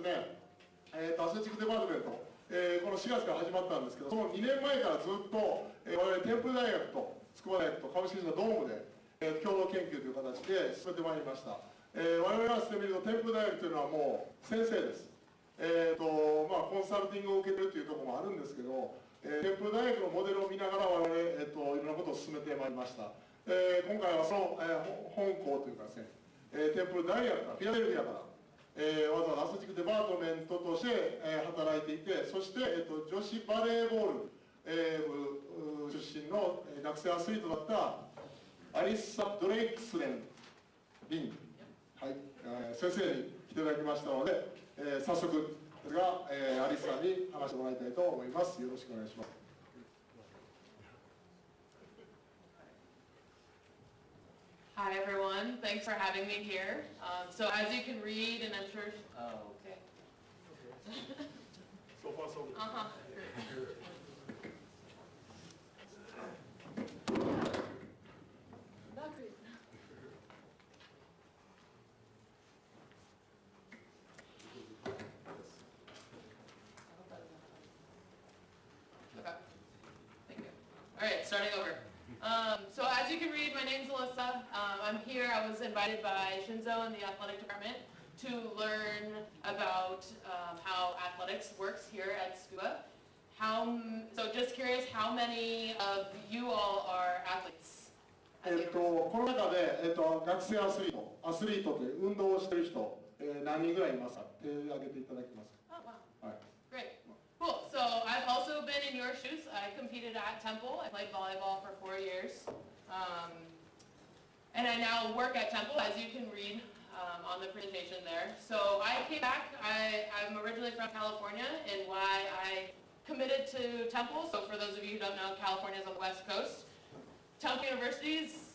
ですね、アスレチックデパートメント、この4月から始まったんですけど、その2年前からずっと、我々テンプル大学と筑波大学と株式会社ドームで、共同研究という形で進めてまいりました。我々がしてみると、テンプル大学というのはもう先生です。コンサルティングを受けてるというところもあるんですけど、テンプル大学のモデルを見ながら我々、いろんなことを進めてまいりました。今回はその、本校というかですね、テンプル大学からフィラデルフィアから、わざわざアスレチックデパートメントとして、働いていて、そして、女子バレーボール、部出身の学生アスリートだったアリッサ・ドレイクスレンリン、はい、先生に来ていただきましたので、早速ですが、アリスさんに話してもらいたいと思います。よろしくお願いします。Hi everyone, thanks for having me here. So as you can read, and I'm sure. Oh, okay. So far, so good. Not great. Okay. Thank you. All right, starting over. So as you can read, my name's Alyssa. I'm here. I was invited by Shinzo in the athletic department to learn about how athletics works here at Tsukuba. So just curious, how many of you all are athletes? この中で、学生アスリートという運動をしている人、何人ぐらいいますか？手を挙げていただけますか？ Oh, wow. はい。Great. Cool. So I've also been in your shoes. I competed at Temple. I played volleyball for 4 years. And I now work at Temple, as you can read on the presentation there. So I came back. I'm originally from California, and why I committed to Temple. So for those of you who don't know, California is on the West Coast. Temple University is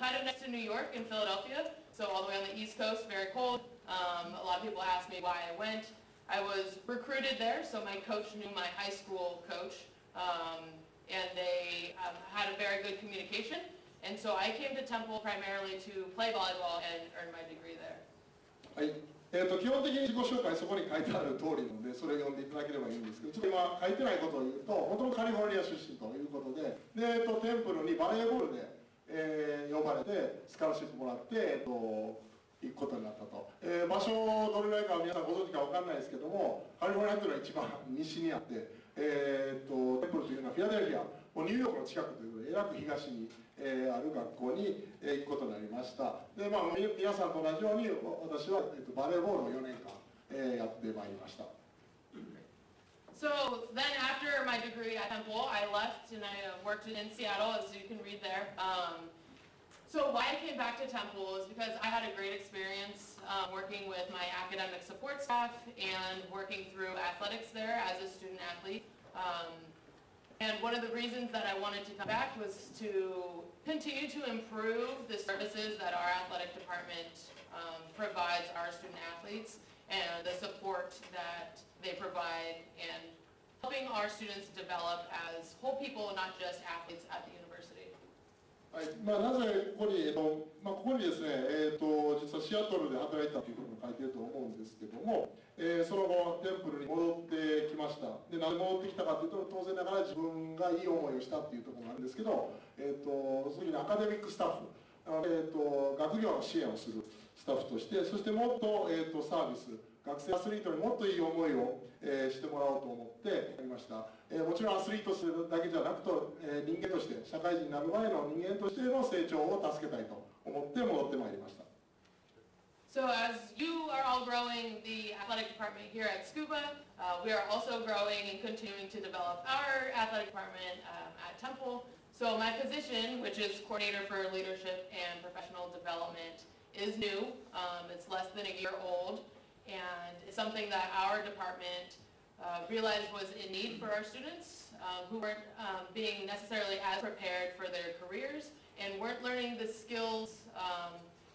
kind of next to New York and Philadelphia. So all the way on the East Coast, very cold. A lot of people ask me why I went. I was recruited there, so my coach knew my high school coach, and they had a very good communication. And so I came to Temple primarily to play volleyball and earn my degree there. はい。基本的に自己紹介そこに書いてある通りなので、それを読んでいただければいいんですけど、ちょっと今書いてないことを言うと、元々カリフォルニア出身ということで、テンプルにバレーボールで、呼ばれてスカラシップもらって、行くことになったと、場所どれぐらいか皆さんご存知か分かんないですけども、カリフォルニアというのは一番西にあって、テンプルというのはフィラデルフィア、もうニューヨークの近くということで、えらく東に、ある学校に、行くことになりました。で、皆さんと同じように私は、バレーボールを4年間、やってまいりました。So then after my degree at Temple, I left and I worked in Seattle, as you can read there. So why I came back to Temple is because I had a great experience working with my academic support staff and working through athletics there as a student athlete. And one of the reasons that I wanted to come back was to continue to improve the services that our athletic department provides our student athletes and the support that they provide and helping our students develop as whole people, not just athletes at the university. はい。なぜここに、ここにですね、実はシアトルで働いたということも書いていると思うんですけども、その後テンプルに戻ってきました。で、なぜ戻ってきたかというと、当然ながら自分がいい思いをしたっていうところなんですけど、その時にアカデミックスタッフ、学業の支援をするスタッフとして、そしてもっと、サービス、学生アスリートにもっといい思いを、してもらおうと思ってやりました。もちろんアスリートだけじゃなくて、人間として、社会人になる前の人間としての成長を助けたいと思って戻ってまいりました。So as you are all growing the athletic department here at Tsukuba, we are also growing and continuing to develop our athletic department at Temple. So my position, which is coordinator for leadership and professional development, is new. It's less than a year old. And it's something that our department realized was in need for our students who weren't being necessarily as prepared for their careers and weren't learning the skills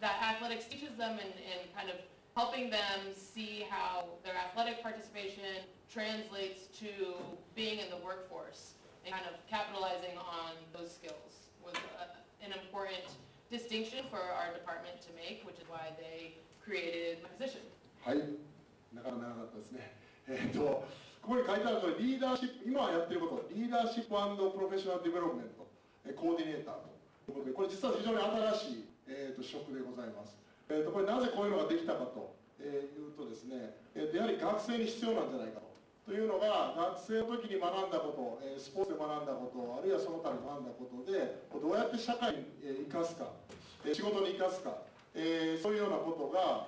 that athletics teaches them and kind of helping them see how their athletic participation translates to being in the workforce and kind of capitalizing on those skills was an important distinction for our department to make, which is why they created the position. はい。なかなか長かったですね。ここに書いてあるとおり、リーダーシップ、今やってること、リーダーシップ&プロフェッショナルディベロップメント、コーディネーターということで、これ実は非常に新しい、職でございます。これなぜこういうのができたかというとですね、やはり学生に必要なんじゃないかというのが、学生の時に学んだこと、スポーツで学んだこと、あるいはその他に学んだことで、どうやって社会に生かすか、仕事に生かすか、そういうようなことが、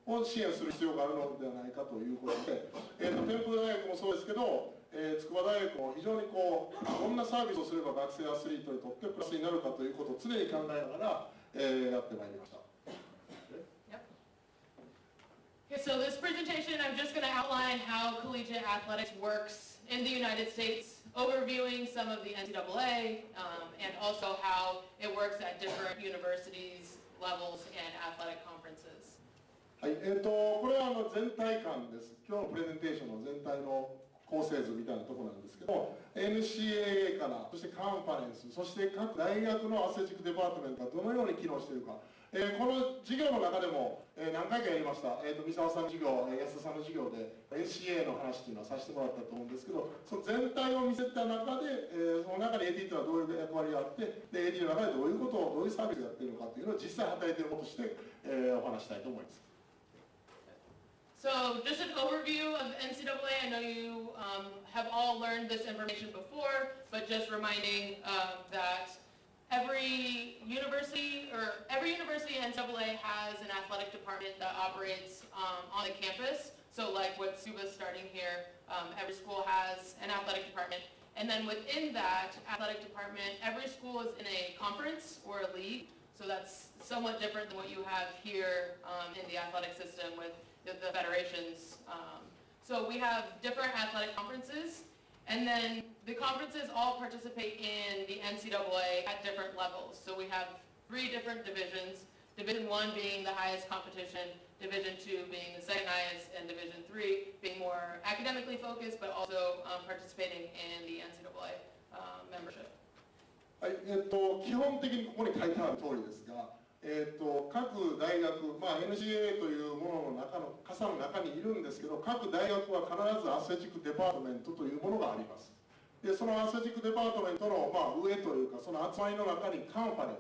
を支援する必要があるのではないかということで、テンプ大学もそうですけど、筑波大学も非常にどんなサービスをすれば学生アスリートにとってプラスになるかということを常に考えながら、やってまいりました。Okay, so this presentation, I'm just going to outline how collegiate athletics works in the United States, overviewing some of the NCAA, and also how it works at different universities, levels, and athletic conferences. はい、これは全体感です。今日のプレゼンテーションの全体の構成図みたいなところなんですけど、NCAA から、そしてカンファレンス、そして各大学のアスレチックデパートメントがどのように機能しているか、この授業の中でも、何回かやりました、三沢さんの授業、安田さんの授業で NCAA の話というのはさせてもらったと思うんですけど、その全体を見せた中で、その中に AD というのはどういう役割があって、で AD の中でどういうことを、どういうサービスをやっているのかというのを実際働いているものとして、お話したいと思います。So just an overview of NCAA. I know you have all learned this information before, but just reminding that every university NCAA has an athletic department that operates on the campus. So like what Suba's starting here, every school has an athletic department. And then within that athletic department, every school is in a conference or a league. So that's somewhat different than what you have here in the athletic system with the federations. So we have different athletic conferences, and then the conferences all participate in the NCAA at different levels. So we have 3 different divisions, Division 1 being the highest competition, Division 2 being the second highest, and Division 3 being more academically focused, but also participating in the NCAA membership. はい、基本的にここに書いてある通りですが、各大学、NCAA というものの中の傘の中にいるんですけど、各大学は必ずアスレチックデパートメントというものがあります。で、そのアスレチックデパートメントの、上というか、その集まりの中にカンファレン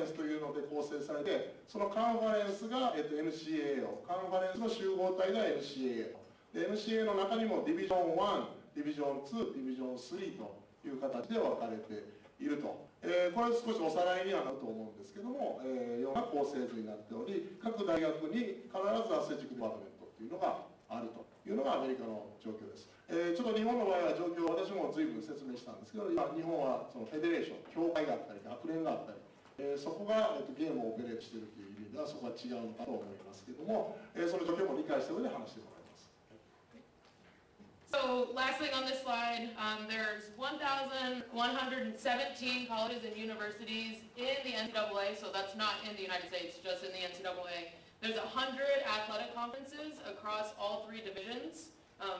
スというので構成されて、そのカンファレンスが、NCAA を、カンファレンスの集合体が NCAA を。で、NCAA の中にもディビジョン1、ディビジョン2、ディビジョン3という形で分かれていると。これ少しおさらいにはなると思うんですけども、ような構成図になっており、各大学に必ずアスレチックデパートメントというのがあるというのがアメリカの状況です。ちょっと日本の場合は状況、私も随分説明したんですけど、今日本はそのフェデレーション、協会があったり、学連があったり、そこがゲームをオペレートしているという意味ではそこは違うのかと思いますけども、その状況も理解した上で話してもらいます。So last thing on this slide, there's 1,117 colleges and universities in the NCAA, so that's not in the United States, just in the NCAA. There's 100 athletic conferences across all 3 divisions,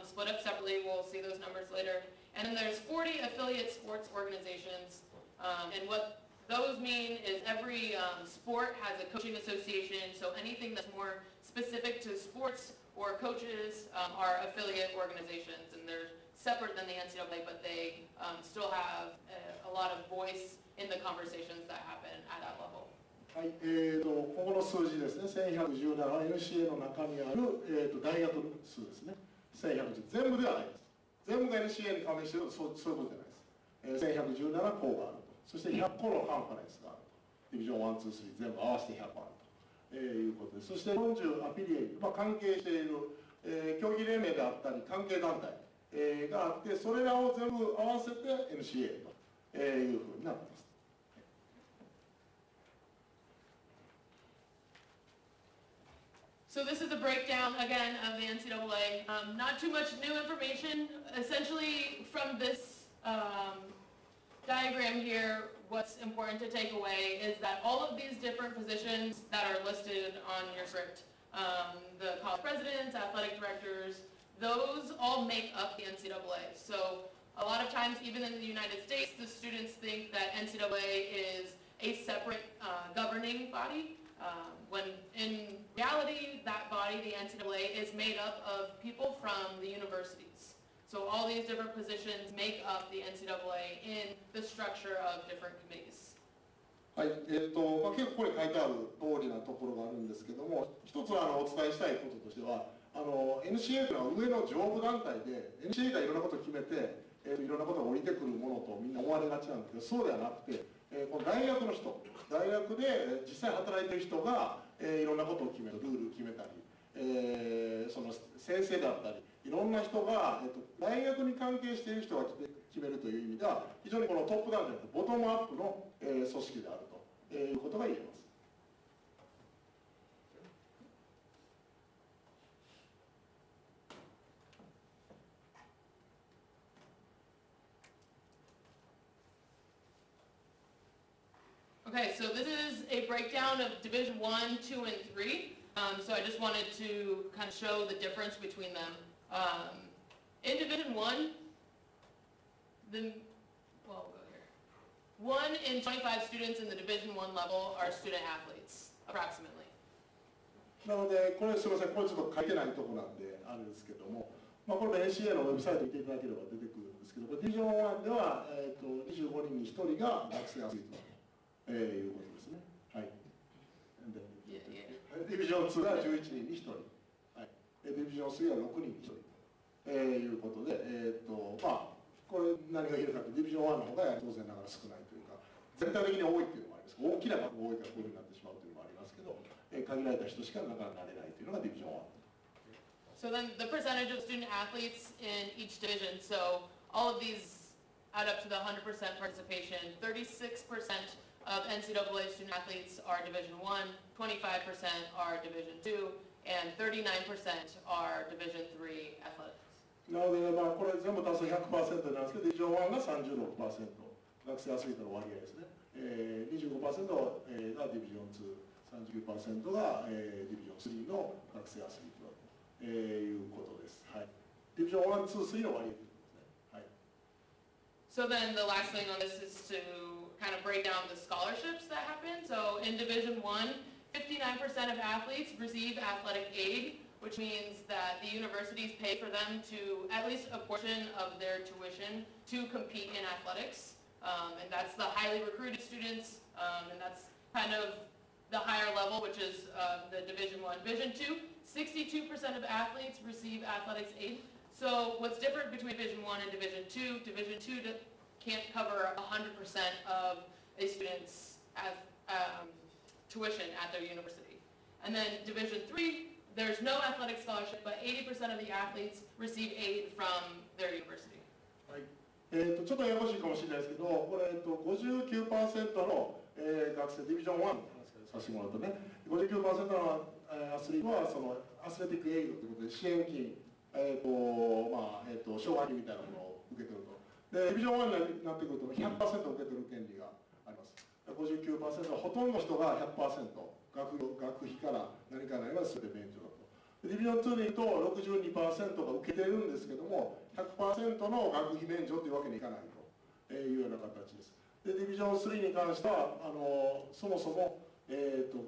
split up separately. We'll see those numbers later. And then there's 40 affiliate sports organizations, and what those mean is every sport has a coaching association, so anything that's more specific to sports or coaches are affiliate organizations, and they're separate than the NCAA, but they still have a lot of voice in the conversations that happen at that level. はい、ここの数字ですね、1117は NCA の中にある、大学数ですね、1110、全部ではないです。全部が NCA に加盟しているとそういうことじゃないです。1117校があると、そして100個のカンファレンスがあると、ディビジョン1、2、3全部合わせて100個あるということです。そして40アフィリエイト、関係している、競技連盟であったり関係団体、があって、それらを全部合わせて NCA というふうになっています。So this is a breakdown, again, of the NCAA. Not too much new information. Essentially, from this diagram here, what's important to take away is that all of these different positions that are listed on your script, the college presidents, athletic directors, those all make up the NCAA. So a lot of times, even in the United States, the students think that NCAA is a separate governing body. when in reality, that body, the NCAA, is made up of people from the universities. So all these different positions make up the NCAA in the structure of different committees. はい、結構ここに書いてある通りなところがあるんですけども、一つお伝えしたいこととしては、NCAA というのは上の上部団体で、NCAA がいろんなことを決めて、いろんなことが降りてくるものとみんな思われがちなんですけど、そうではなくて、この大学の人、大学で実際働いている人が、いろんなことを決める、ルールを決めたり、その先生だったり、いろんな人が、大学に関係している人が決めるという意味では、非常にこのトップダウンじゃなくて、ボトムアップの、組織であるということが言えます。Okay, so this is a breakdown of Division 1, 2, and 3. So I just wanted to kind of show the difference between them. In Division 1, we'll go here. 1 in 25 students in the Division 1 level are student athletes, approximately. なので、これすみません、これちょっと書いてないところなんであれですけども、これ NCAA のウェブサイト見ていただければ出てくるんですけど、これディビジョン1では、25人に1人が学生アスリートということですね。はい。ディビジョン2が11人に1人、はい、ディビジョン3は6人に1人ということで、これ何が言えるかというと、ディビジョン1の方が当然ながら少ないというか、全体的に多いっていうのもあります。大きな額が多いからこういうふうになってしまうというのもありますけど、限られた人しかなかなかなれないというのがディビジョン1。So then the percentage of student athletes in each division, so all of these add up to the 100% participation. 36% of NCAA student athletes are Division 1, 25% are Division 2, and 39% are Division 3 athletics. なので、これ全部足す 100% なんですけど、ディビジョン1が 36%、学生アスリートの割合ですね。25% がディビジョン2、39% がディビジョン3の学生アスリートだということです。はい。ディビジョン1、2、3の割合ということですね。はい。So then the last thing on this is to kind of break down the scholarships that happen. So in Division 1, 59% of athletes receive athletic aid, which means that the universities pay for them to at least a portion of their tuition to compete in athletics. And that's the highly recruited students, and that's kind of the higher level, which is the Division 1. Division 2, 62% of athletes receive athletics aid. So what's different between Division 1 and Division 2, Division 2 can't cover 100% of a student's tuition at their university. And then Division 3, there's no athletic scholarship, but 80% of the athletes receive aid from their university. はい。ちょっとややこしいかもしれないですけど、これ、59% の、学生、ディビジョン1の話させてもらうとね、59% のアスリートはそのアスレティックエイドということで支援金、奨学金みたいなものを受け取ると。で、ディビジョン1になってくると 100% 受け取る権利があります。59% はほとんどの人が 100%、学費から何から何まで全て免除だと。ディビジョン2に行くと 62% が受けてるんですけども、100% の学費免除というわけにいかないというような形です。で、ディビジョン3に関しては、そもそも、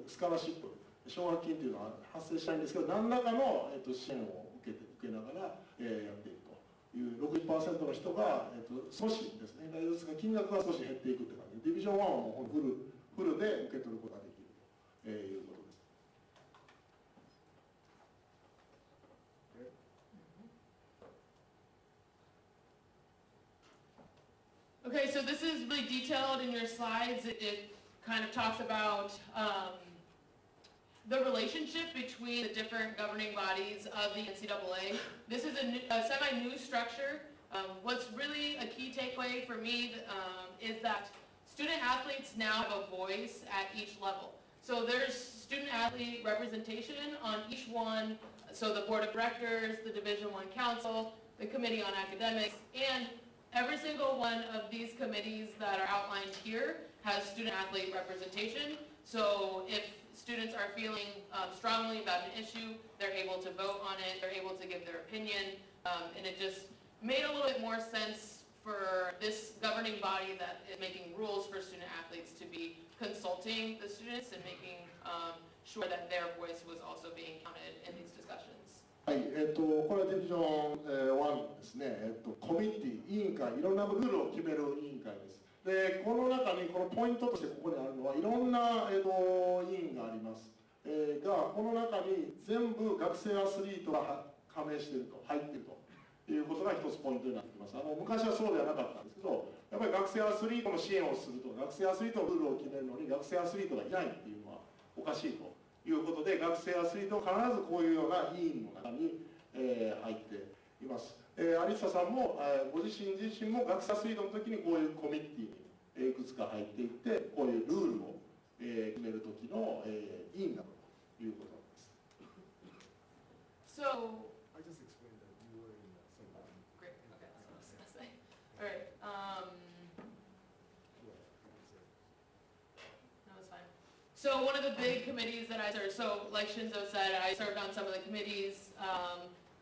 スカラシップ、奨学金というのは発生しないんですけど、何らかの、支援を受けながら、やっているという 60% の人が、少しですね、ですが金額が少し減っていくという感じで、ディビジョン1はもうフルで受け取ることができるということです。Okay, so this is really detailed in your slides. It kind of talks about the relationship between the different governing bodies of the NCAA. This is a semi-new structure. What's really a key takeaway for me is that student athletes now have a voice at each level. So there's student athlete representation on each one. So the board of directors, the Division I council, the committee on academics, and every single one of these committees that are outlined here has student athlete representation. So if students are feeling strongly about an issue, they're able to vote on it, they're able to give their opinion, and it just made a little bit more sense for this governing body that is making rules for student athletes to be consulting the students and making sure that their voice was also being counted in these discussions. はい、これはディビジョン1ですね、コミッティ、委員会、いろんなルールを決める委員会です。で、この中にこのポイントとしてここにあるのは、いろんな、委員があります。が、この中に全部学生アスリートが加盟していると、入っているということが一つポイントになってきます。昔はそうではなかったんですけど、やっぱり学生アスリートの支援をすると、学生アスリートのルールを決めるのに、学生アスリートがいないっていうのはおかしいということで、学生アスリートは必ずこういうような委員の中に、入っています。アリッサさんも、ご自身も学生アスリートの時にこういうコミッティにいくつか入っていって、こういうルールを、決める時の、委員だということです。So, I just explained that you were in the same one. great. Okay, that's what I was gonna say. All right. No, it's fine. So one of the big committees that I served, so like Shinzo said, I served on some of the committees.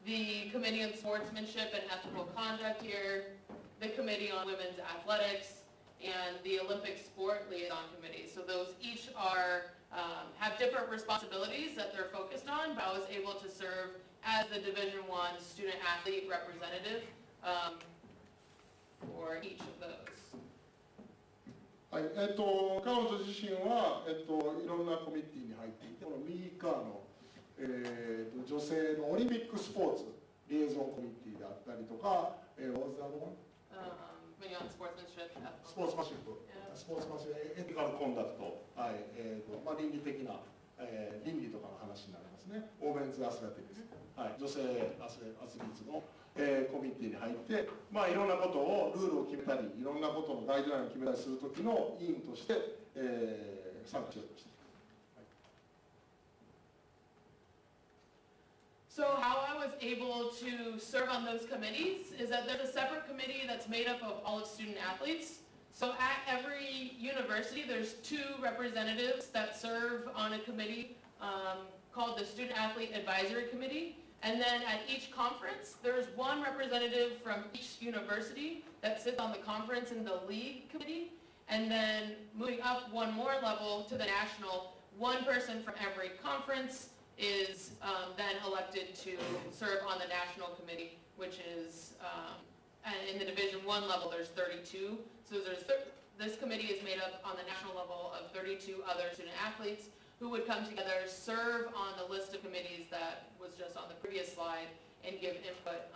The Committee on Sportsmanship and Ethical Conduct here, the Committee on Women's Athletics, and the Olympic Sport Liaison Committee. So those each are have different responsibilities that they're focused on, but I was able to serve as the Division I student athlete representative for each of those. はい、彼女自身は、いろんなコミッティに入っていて、この右側の、女性のオリンピックスポーツリエゾンコミッティであったりとか、What was the other one? Committee on Sportsmanship. スポーツマンシップ、スポーツマンシップ、エティカルコンダクト、はい、倫理的な、倫理とかの話になりますね。オーメンズアスレティクス、はい、女性アスリートの、コミッティに入って、いろんなことをルールを決めたり、いろんなことのガイドラインを決めたりする時の委員として、参加しておりました。So how I was able to serve on those committees is that there's a separate committee that's made up of all of student athletes. So at every university, there's 2 representatives that serve on a committee called the Student Athlete Advisory Committee. And then at each conference, there's 1 representative from each university that sits on the conference and the league committee. And then moving up 1 more level to the national, 1 person from every conference is then elected to serve on the national committee, which is, in the Division I level, there's 32. So this committee is made up on the national level of 32 other student athletes who would come together, serve on the list of committees that was just on the previous slide, and give input,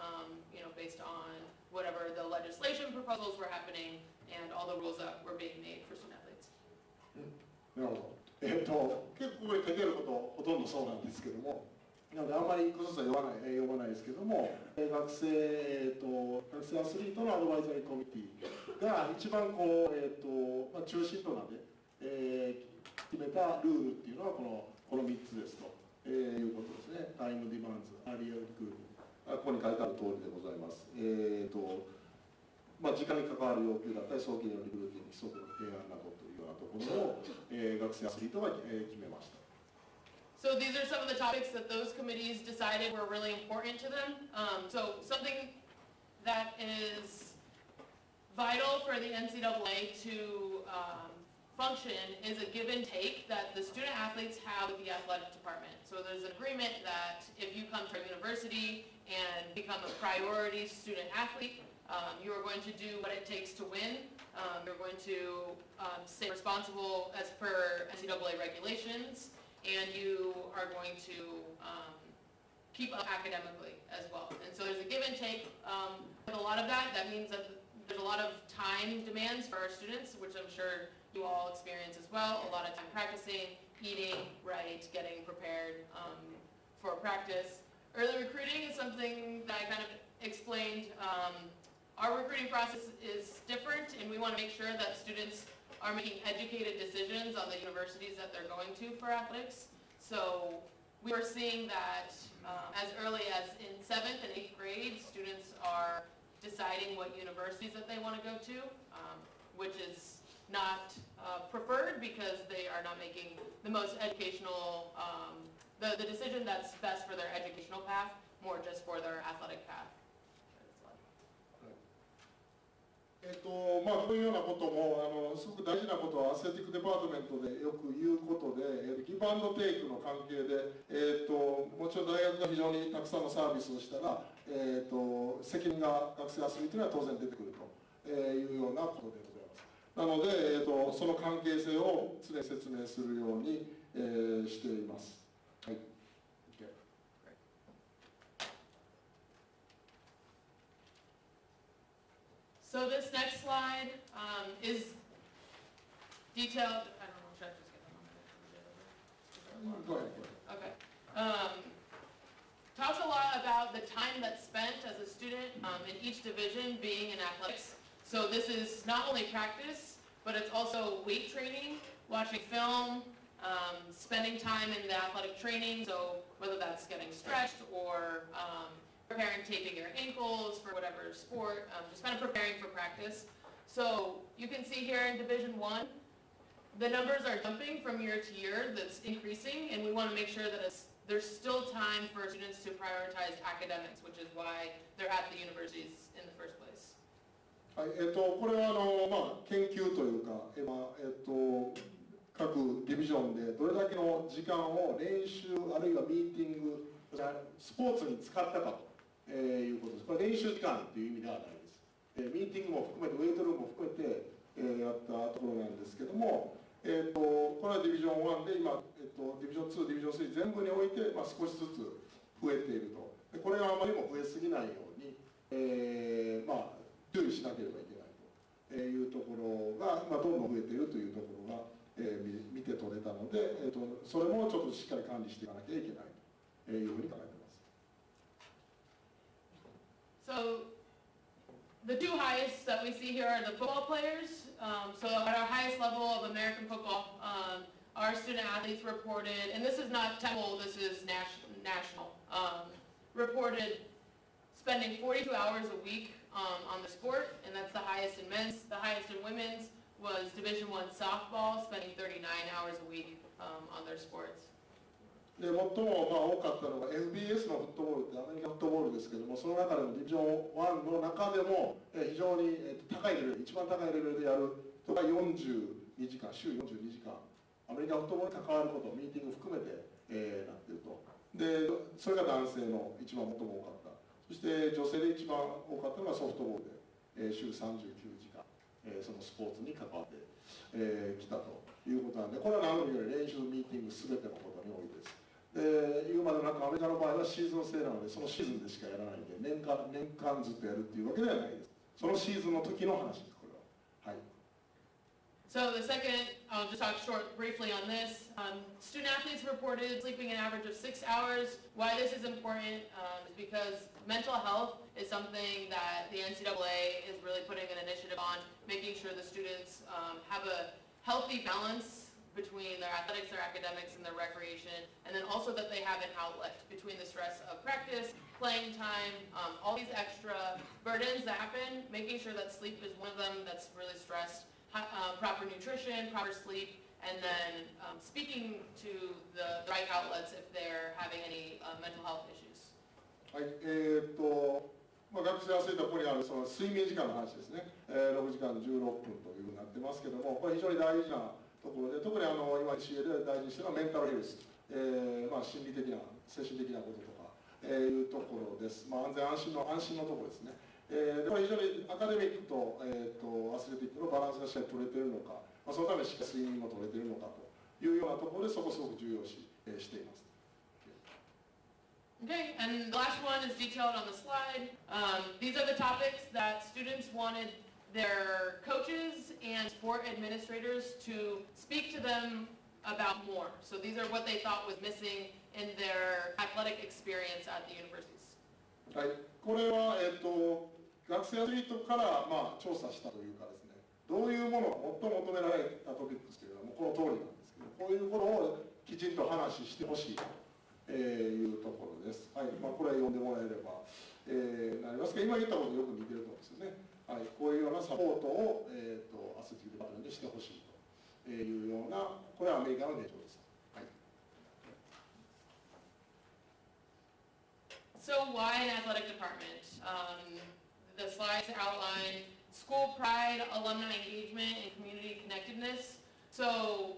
based on whatever the legislation proposals were happening and all the rules that were being made for student athletes. なるほど。結構ここに書けることほとんどそうなんですけども、なのであんまり一個ずつは読まないですけども、学生アスリートのアドバイザリーコミュニティが一番こう、中心となって、決めたルールっていうのはこの3つですと、いうことですね。タイムディマンズ、アリアルクール、ここに書いてある通りでございます。時間に関わる要求だったり、早期のリクルーティング、規則の提案などというようなところを、学生アスリートが、決めました。So these are some of the topics that those committees decided were really important to them. So something that is vital for the NCAA to function is a give and take that the student athletes have with the athletic department. So there's an agreement that if you come to a university and become a priority student athlete, you are going to do what it takes to win. You're going to stay responsible as per NCAA regulations, and you are going to keep up academically as well. And so there's a give and take. With a lot of that, that means that there's a lot of time demands for our students, which I'm sure you all experience as well. A lot of time practicing, eating, right, getting prepared for practice. Early recruiting is something that I kind of explained. Our recruiting process is different, and we want to make sure that students are making educated decisions on the universities that they're going to for athletics. So we are seeing that as early as in 7th and 8th grade, students are deciding what universities that they want to go to, which is not preferred because they are not making the most educational, the decision that's best for their educational path, more just for their athletic path. まあ、こういうようなこともすごく大事なことはアスレティックデパートメントでよく言うことで、ギブアンドテイクの関係で、もちろん大学が非常にたくさんのサービスをしたら、責任が学生アスリートには当然出てくるというようなことでございます。なので、その関係性を常に説明するように、しています。はい。Okay. So this next slide is detailed. I don't know, should I just get them on the Go ahead. Okay. Talks a lot about the time that's spent as a student in each division being in athletics. So this is not only practice, but it's also weight training, watching film, spending time in the athletic training, so whether that's getting stretched or preparing, taping your ankles for whatever sport, just kind of preparing for practice. So you can see here in Division 1, the numbers are jumping from year to year, that's increasing, and we want to make sure that there's still time for students to prioritize academics, which is why they're at the universities in the first place. はい、これはまあ、研究というか、各ディビジョンでどれだけの時間を練習あるいはミーティング、スポーツに使ったかということです。これ練習時間という意味ではないです。ミーティングも含めて、ウェイトルームも含めてやったところなんですけども、これはディビジョン1で今、ディビジョン2、ディビジョン3全部において、まあ、少しずつ増えていると。でこれがあまりにも増えすぎないように、まあ、注意しなければいけないというところが、まあ、どんどん増えているというところが、見て取れたので、それもちょっとしっかり管理していかなきゃいけないというふうに考えています。So the two highest that we see here are the football players. So at our highest level of American football, our student athletes reported, and this is not Temple, this is national, reported spending 42 hours a week on the sport, and that's the highest in men's. The highest in women's was Division I softball, spending 39 hours a week on their sports. で最も多かったのが FBS のフットボールってアメリカフットボールですけども、その中でもディビジョン1の中でも非常に高いレベル、一番高いレベルでやるとか42時間、週42時間、アメリカフットボールに関わること、ミーティング含めて、なっていると。で、それが男性の一番最も多かった。そして女性で一番多かったのがソフトボールで、週39時間、そのスポーツに関わってきたということなんで、これは何より練習、ミーティング全てのことに多いです。で言うまでもなくアメリカの場合はシーズン制なのでそのシーズンでしかやらないんで年間ずっとやるっていうわけではないです。そのシーズンの時の話です、これは。はい。So the second, I'll just talk briefly on this. Student athletes reported sleeping an average of 6 hours. Why this is important is because mental health is something that the NCAA is really putting an initiative on, making sure the students have a healthy balance between their athletics, their academics, and their recreation, and then also that they have an outlet between the stress of practice, playing time, all these extra burdens that happen, making sure that sleep is one of them that's really stressed, proper nutrition, proper sleep, and then speaking to the right outlets if they're having any mental health issues. はい、学生アスリートはここにあるその睡眠時間の話ですね、6時間16分というふうになってますけども、これ非常に大事なところで、特に今 NCAA で大事にしているのはメンタルヘルス、まあ、心理的な精神的なこととか、いうところです。まあ、安全安心のところですね。これ非常にアカデミックと、アスレティックのバランスがしっかり取れているのか、まあ、そのためにしっかり睡眠も取れているのかというようなところでそこすごく重要視しています。Okay, and the last one is detailed on the slide. These are the topics that students wanted their coaches and sport administrators to speak to them about more. So these are what they thought was missing in their athletic experience at the universities. はい、これは、学生アスリートから、まあ、調査したというかですね、どういうものが最も求められたトピックスというのはもうこの通りなんですけど、こういうことをきちんと話してほしいというところです。はい、まあ、これは読んでもらえれば、なりますが、今言ったことよく似てると思うんですよね。はい、こういうようなサポートを、アスレティックデパートメントでしてほしいというような、これはアメリカの現状です。はい。So why an athletic department? The slides outline school pride, alumni engagement, and community connectedness. So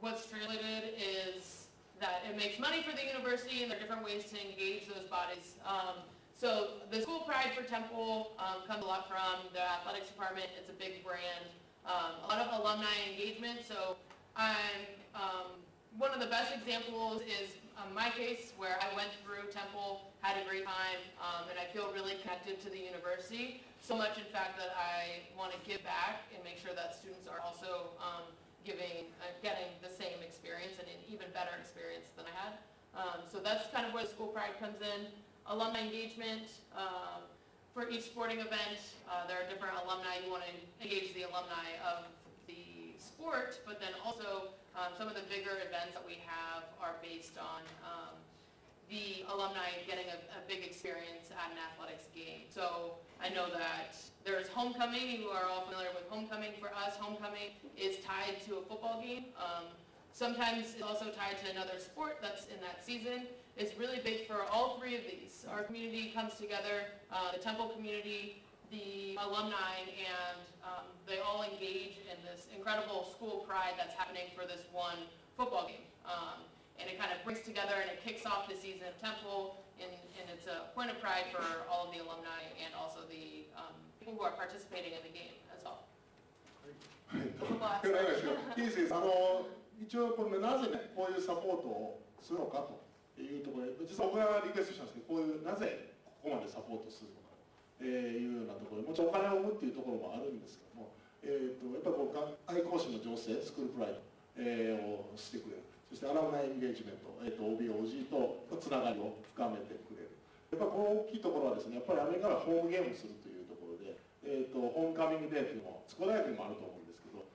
what's translated is that it makes money for the university, and there are different ways to engage those bodies. So the school pride for Temple comes a lot from the athletics department. It's a big brand. A lot of alumni engagement. So one of the best examples is my case, where I went through Temple, had a great time, and I feel really connected to the university. So much, in fact, that I want to give back and make sure that students are also getting the same experience and an even better experience than I had. So that's kind of where the school pride comes in. Alumni engagement. For each sporting event, there are different alumni. You want to engage the alumni of the sport, but then also some of the bigger events that we have are based on the alumni getting a big experience at an athletics game. So I know that there's homecoming. You are all familiar with homecoming. For us, homecoming is tied to a football game. Sometimes it's also tied to another sport that's in that season. It's really big for all three of these. Our community comes together, the Temple community, the alumni, and they all engage in this incredible school pride that's happening for this one football game. And it kind of brings together and it kicks off the season of Temple, and it's a point of pride for all of the alumni and also the people who are participating in the game as well. 一応これなぜねこういうサポートをするのかというところで、実は僕がリクエストしたんですけど、こういうなぜここまでサポートするのかというようなところで、もちろんお金を生むっていうところもあるんですけども、やっぱりこう愛講師の醸成、スクールプライド、をしてくれる、そしてアラムナイエンゲージメント、OB、OG とつながりを深めてくれる。やっぱこの大きいところはですね、やっぱりアメリカがホームゲームするというところで、ホームカミングデーというのも筑波大学にもあると思うんですけど、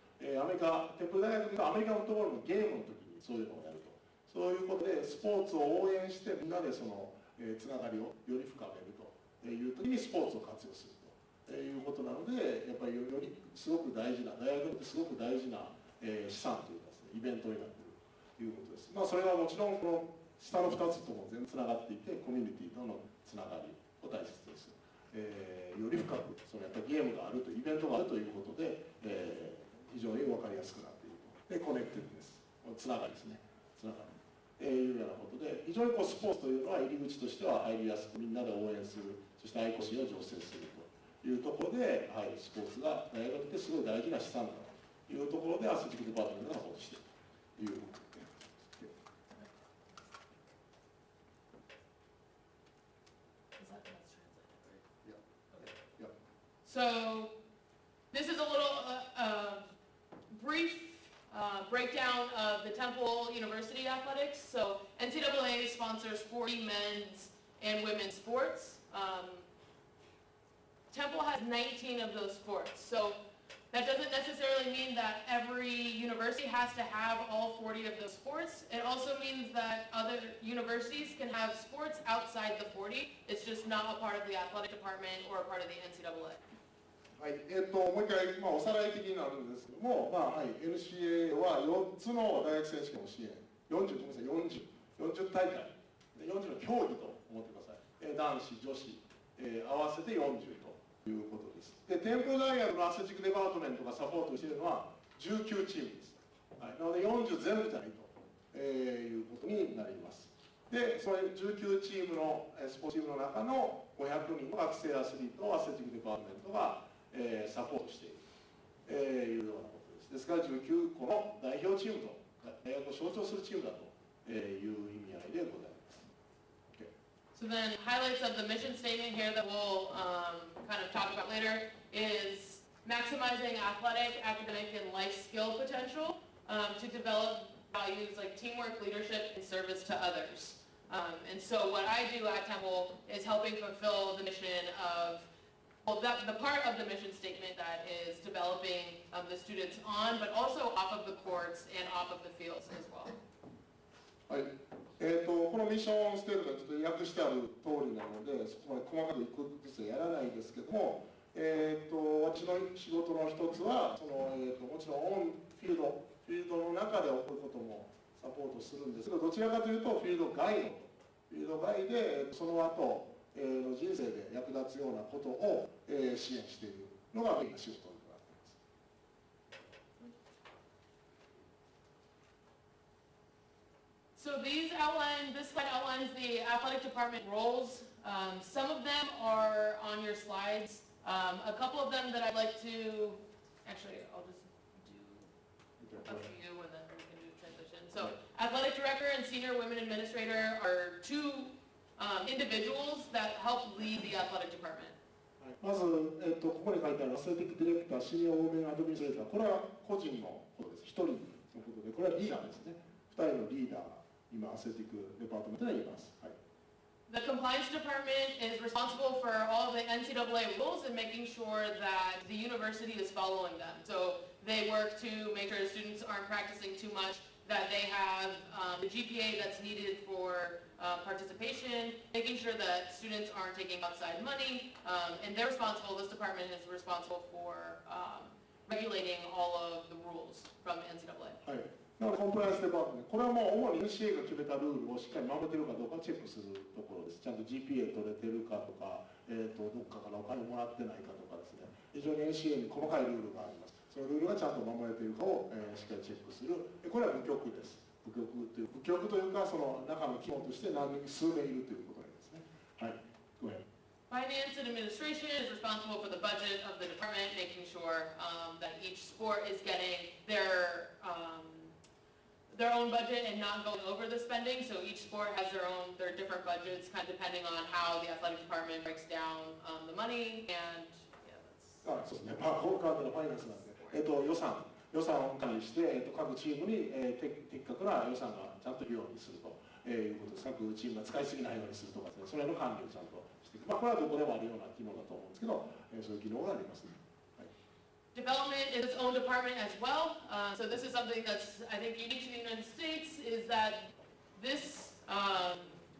アメリカ、テンプル大学ではアメリカのところのゲームの時にそういうのをやると。そういうことでスポーツを応援してみんなでその、つながりをより深めるという時にスポーツを活用するということなので、やっぱりよりすごく大事な、大学にとってすごく大事な、資産というかですね、イベントになっているということです。まあそれはもちろんこの下の2つとも全部つながっていて、コミュニティとのつながりを大切です。より深くそのやっぱりゲームがあるというイベントがあるということで、非常に分かりやすくなっていると。でコネクティブです、つながりですね、つながり、いうようなことで、非常にこうスポーツというのは入り口としては入りやすく、みんなで応援する、そして愛好心を醸成するというところで、はい、スポーツが大学ってすごい大事な資産だというところで、アスレチックデパートメントがサポートしているということです。So this is a little brief breakdown of the Temple University athletics. So NCAA sponsors 40 men's and women's sports. Temple has 19 of those sports. So that doesn't necessarily mean that every university has to have all 40 of those sports. It also means that other universities can have sports outside the 40. It's just not a part of the athletic department or a part of the NCAA. はい、もう一回、おさらい的になるんですけども、NCAA は4つの大学選手権を支援、40大会、40の競技と思ってください。男子、女子、合わせて40ということです。で、テンプル大学のアスレチックデパートメントがサポートしているのは19チームです。はい、なので40全部じゃないと、いうことになります。で、それ19チームのスポーツチームの中の500人の学生アスリートをアスレチックデパートメントがサポートしているというようなことです。ですから19個の代表チームと大学を象徴するチームだという意味合いでございます。Okay. So then highlights of the mission statement here that we'll kind of talk about later is maximizing athletic, academic, and life skill potential to develop values like teamwork, leadership, and service to others. And so what I do at Temple is helping fulfill the mission of the part of the mission statement that is developing the students on, but also off of the courts and off of the fields as well. はい、このミッションステートメント訳してある通りなので、そこまで細かくいくつやらないですけども、私の仕事の一つはその、もちろんフィールドの中で起こることもサポートするんですけど、どちらかというとフィールド外でその後の人生で役立つようなことを支援しているのがメインの仕事になっています。So this slide outlines the athletic department roles. Some of them are on your slides. A couple of them that I'd like to, actually, I'll just do a few and then we can do transition. So athletic director and senior women administrator are two individuals that help lead the athletic department. まず、ここに書いてあるアスレティックディレクター、シニアウォーメンアドミニストレーター、これは個人のことです。一人のことで、これはリーダーですね。二人のリーダーが今、アスレティックデパートメントにいます。はい。The compliance department is responsible for all the NCAA rules and making sure that the university is following them. So they work to make sure students aren't practicing too much, that they have the GPA that's needed for participation, making sure that students aren't taking outside money, and they're responsible, this department is responsible for regulating all of the rules from NCAA. はい。なのでコンプライアンスデパートメント、これはもう主に NCAA が決めたルールをしっかり守っているかどうかチェックするところです。ちゃんと GPA 取れてるかとか、どっかからお金もらってないかとかですね、非常に NCAA に細かいルールがあります。そのルールがちゃんと守れているかを、しっかりチェックする。これは部局です。部局というか、その中の機能として何人数名いるということですね。はい。ごめん。Finance and administration is responsible for the budget of the department, making sure that each sport is getting their own budget and not going over the spending. So each sport has their different budgets, kind of depending on how the athletic department breaks down the money. And yeah, that's. そうですね。このカードのファイナンスなんで、予算を管理して、各チームに、的確な予算がちゃんといるようにするということです。各チームが使いすぎないようにするとかですね、それの管理をちゃんとしていく。これはどこでもあるような機能だと思うんですけど、そういう機能がありますね。Development is its own department as well. So this is something that's, I think, unique to the United States, is that this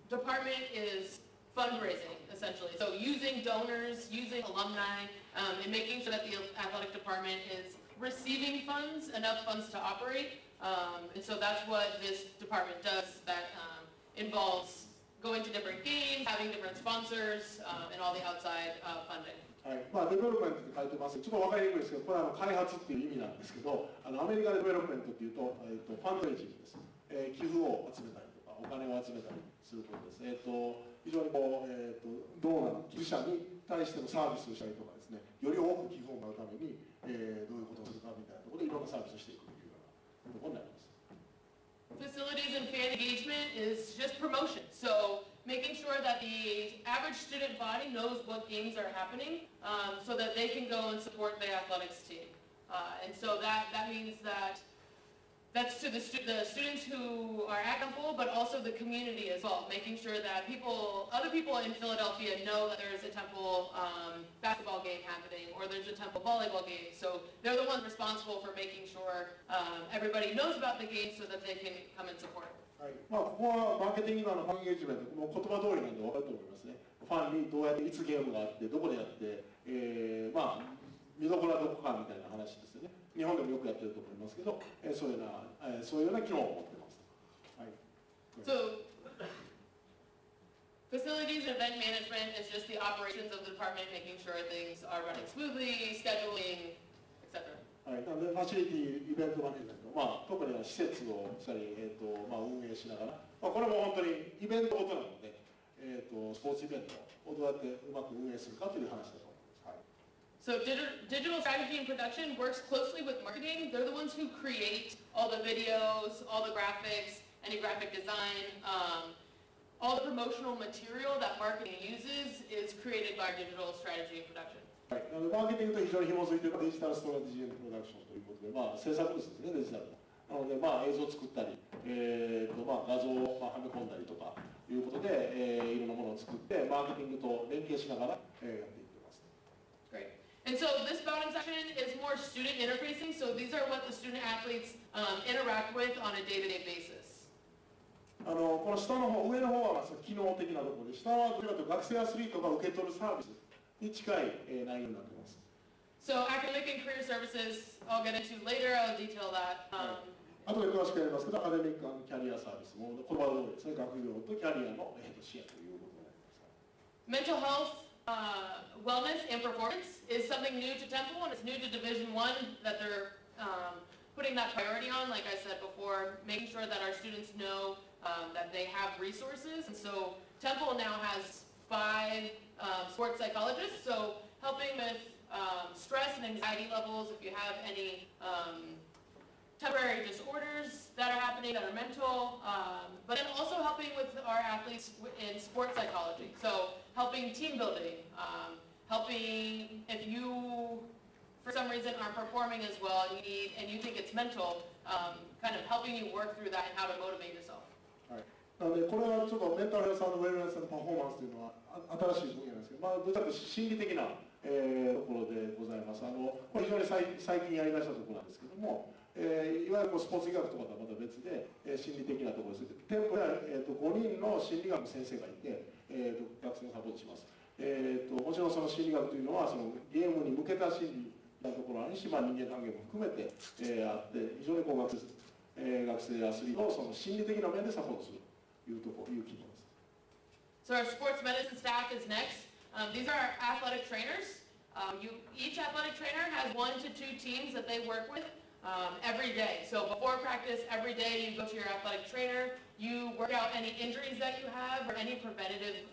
department is fundraising, essentially. So using donors, using alumni, and making sure that the athletic department is receiving funds, enough funds to operate. And so that's what this department does, that involves going to different games, having different sponsors, and all the outside funding. はい、まあ、デベロップメントって書いてます。ちょっと分かりにくいですけど、これは開発っていう意味なんですけど、アメリカでデベロップメントっていうと、ファンドレイジングです。寄付を集めたりとか、お金を集めたりすることです。非常にこう、ドーナー、寄付者に対してのサービスをしたりとかですね、より多く寄付をもらうために、どういうことをするかみたいなところでいろんなサービスをしていくというようなところになります。Facilities and fan engagement is just promotion. So making sure that the average student body knows what games are happening so that they can go and support the athletics team. And so that means that's to the students who are at Temple, but also the community as well, making sure that other people in Philadelphia know that there's a Temple basketball game happening or there's a Temple volleyball game. So they're the ones responsible for making sure everybody knows about the game so that they can come and support. はい、まあ、ここはマーケティングのファンエンゲージメント、もう言葉通りなんで分かると思いますね。ファンにどうやっていつゲームがあって、どこでやって、まあ、見どころはどこかみたいな話ですよね。日本でもよくやってると思いますけど、そういうような機能を持ってます。はい。So, facilities and event management is just the operations of the department, making sure things are running smoothly, scheduling, etc. はい、なのでファシリティ、イベントマネジメント、まあ、特には施設をしたり、まあ、運営しながら、まあ、これも本当にイベントごとなので、スポーツイベントをどうやってうまく運営するかという話だと思います。はい。So digital strategy and production works closely with marketing. They're the ones who create all the videos, all the graphics, any graphic design. All the promotional material that marketing uses is created by digital strategy and production. はい、マーケティングと非常に紐づいているデジタルストラテジープロダクションということで、まあ、制作物ですね、デジタルの。なので、まあ、映像を作ったり、まあ、画像を、まあ、はめ込んだりとかいうことで、いろんなものを作って、マーケティングと連携しながら、やっていってます。Great. And so this bottom section is more student interfacing. So these are what the student athletes interact with on a day-to-day basis. この下の方、上の方は機能的なところで、下はどちらかというと学生アスリートが受け取るサービスに近い内容になっています。So academic and career services, I'll get into later. I'll detail that. あとで詳しくやりますけど、アカデミック&キャリアサービスも言葉通りですね、学業とキャリアの支援ということになります。Mental health wellness and performance is something new to Temple, and it's new to Division I that they're putting that priority on, like I said before, making sure that our students know that they have resources. And so Temple now has 5 sports psychologists, so helping with stress and anxiety levels, if you have any temporary disorders that are happening that are mental, but then also helping with our athletes in sports psychology. So helping team building, helping if you, for some reason, aren't performing as well and you think it's mental, kind of helping you work through that and how to motivate yourself. はい、なのでこれはちょっとメンタルヘルス&ウェルネスのパフォーマンスというのは新しい分野なんですけど、どちらかというと心理的な、ところでございます。これ非常に最近やりだしたところなんですけども、いわゆるスポーツ医学とかとはまた別で、心理的なところです。店舗では、5人の心理学の先生がいて、学生をサポートします。もちろんその心理学というのはそのゲームに向けた心理なところあるし、人間関係も含めて、あって非常にこう学生アスリートをその心理的な面でサポートするという機能です。So our sports medicine staff is next. These are our athletic trainers. Each athletic trainer has 1 to 2 teams that they work with every day. So before practice, every day you go to your athletic trainer, you work out any injuries that you have or any preventative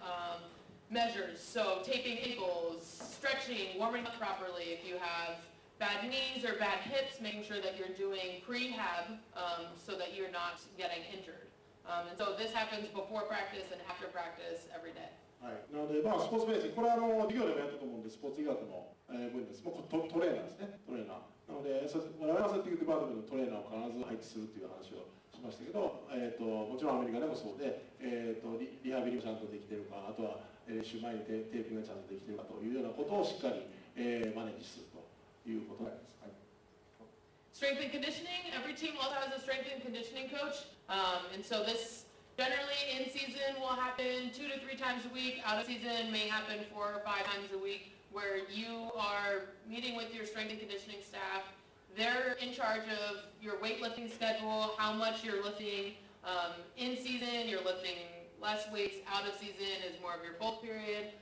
measures. So taping ankles, stretching, warming up properly. If you have bad knees or bad hips, making sure that you're doing prehab so that you're not getting injured. And so this happens before practice and after practice every day. はい、なので、スポーツメディシン、これは授業でもやったと思うんで、スポーツ医学の分野です。もうトレーナーですね、トレーナー。なので、我々アスレティックデパートメントのトレーナーを必ず配置するという話をしましたけど、もちろんアメリカでもそうで、リハビリもちゃんとできているか、あとは練習前にテーピングがちゃんとできているかというようなことをしっかり、マネージするということになります。はい、Strength and conditioning. Every team also has a strength and conditioning coach. And so this generally in season will happen 2 to 3 times a week. Out of season may happen 4 or 5 times a week, where you are meeting with your strength and conditioning staff. They're in charge of your weightlifting schedule, how much you're lifting. In season, you're lifting less weights. Out of season is more of your bulk period.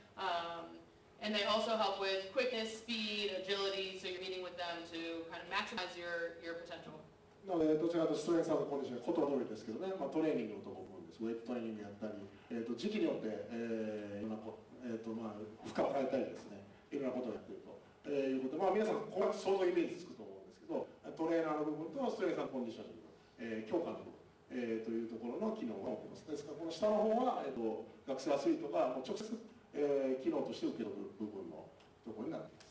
And they also help with quickness, speed, agility, so you're meeting with them to kind of maximize your potential. なので、どちらかというとストレングス&コンディション、言葉通りですけどね、トレーニングのところです。ウェイトトレーニングやったり、時期によって、今負荷を変えたりですね、いろんなことをやっているということで、皆さん、ここは想像イメージつくと思うんですけど、トレーナーの部分とストレングス&コンディショニング、強化の部分、というところの機能が持っています。ですから、この下の方は、学生アスリートが直接、機能として受け取る部分のところになっています。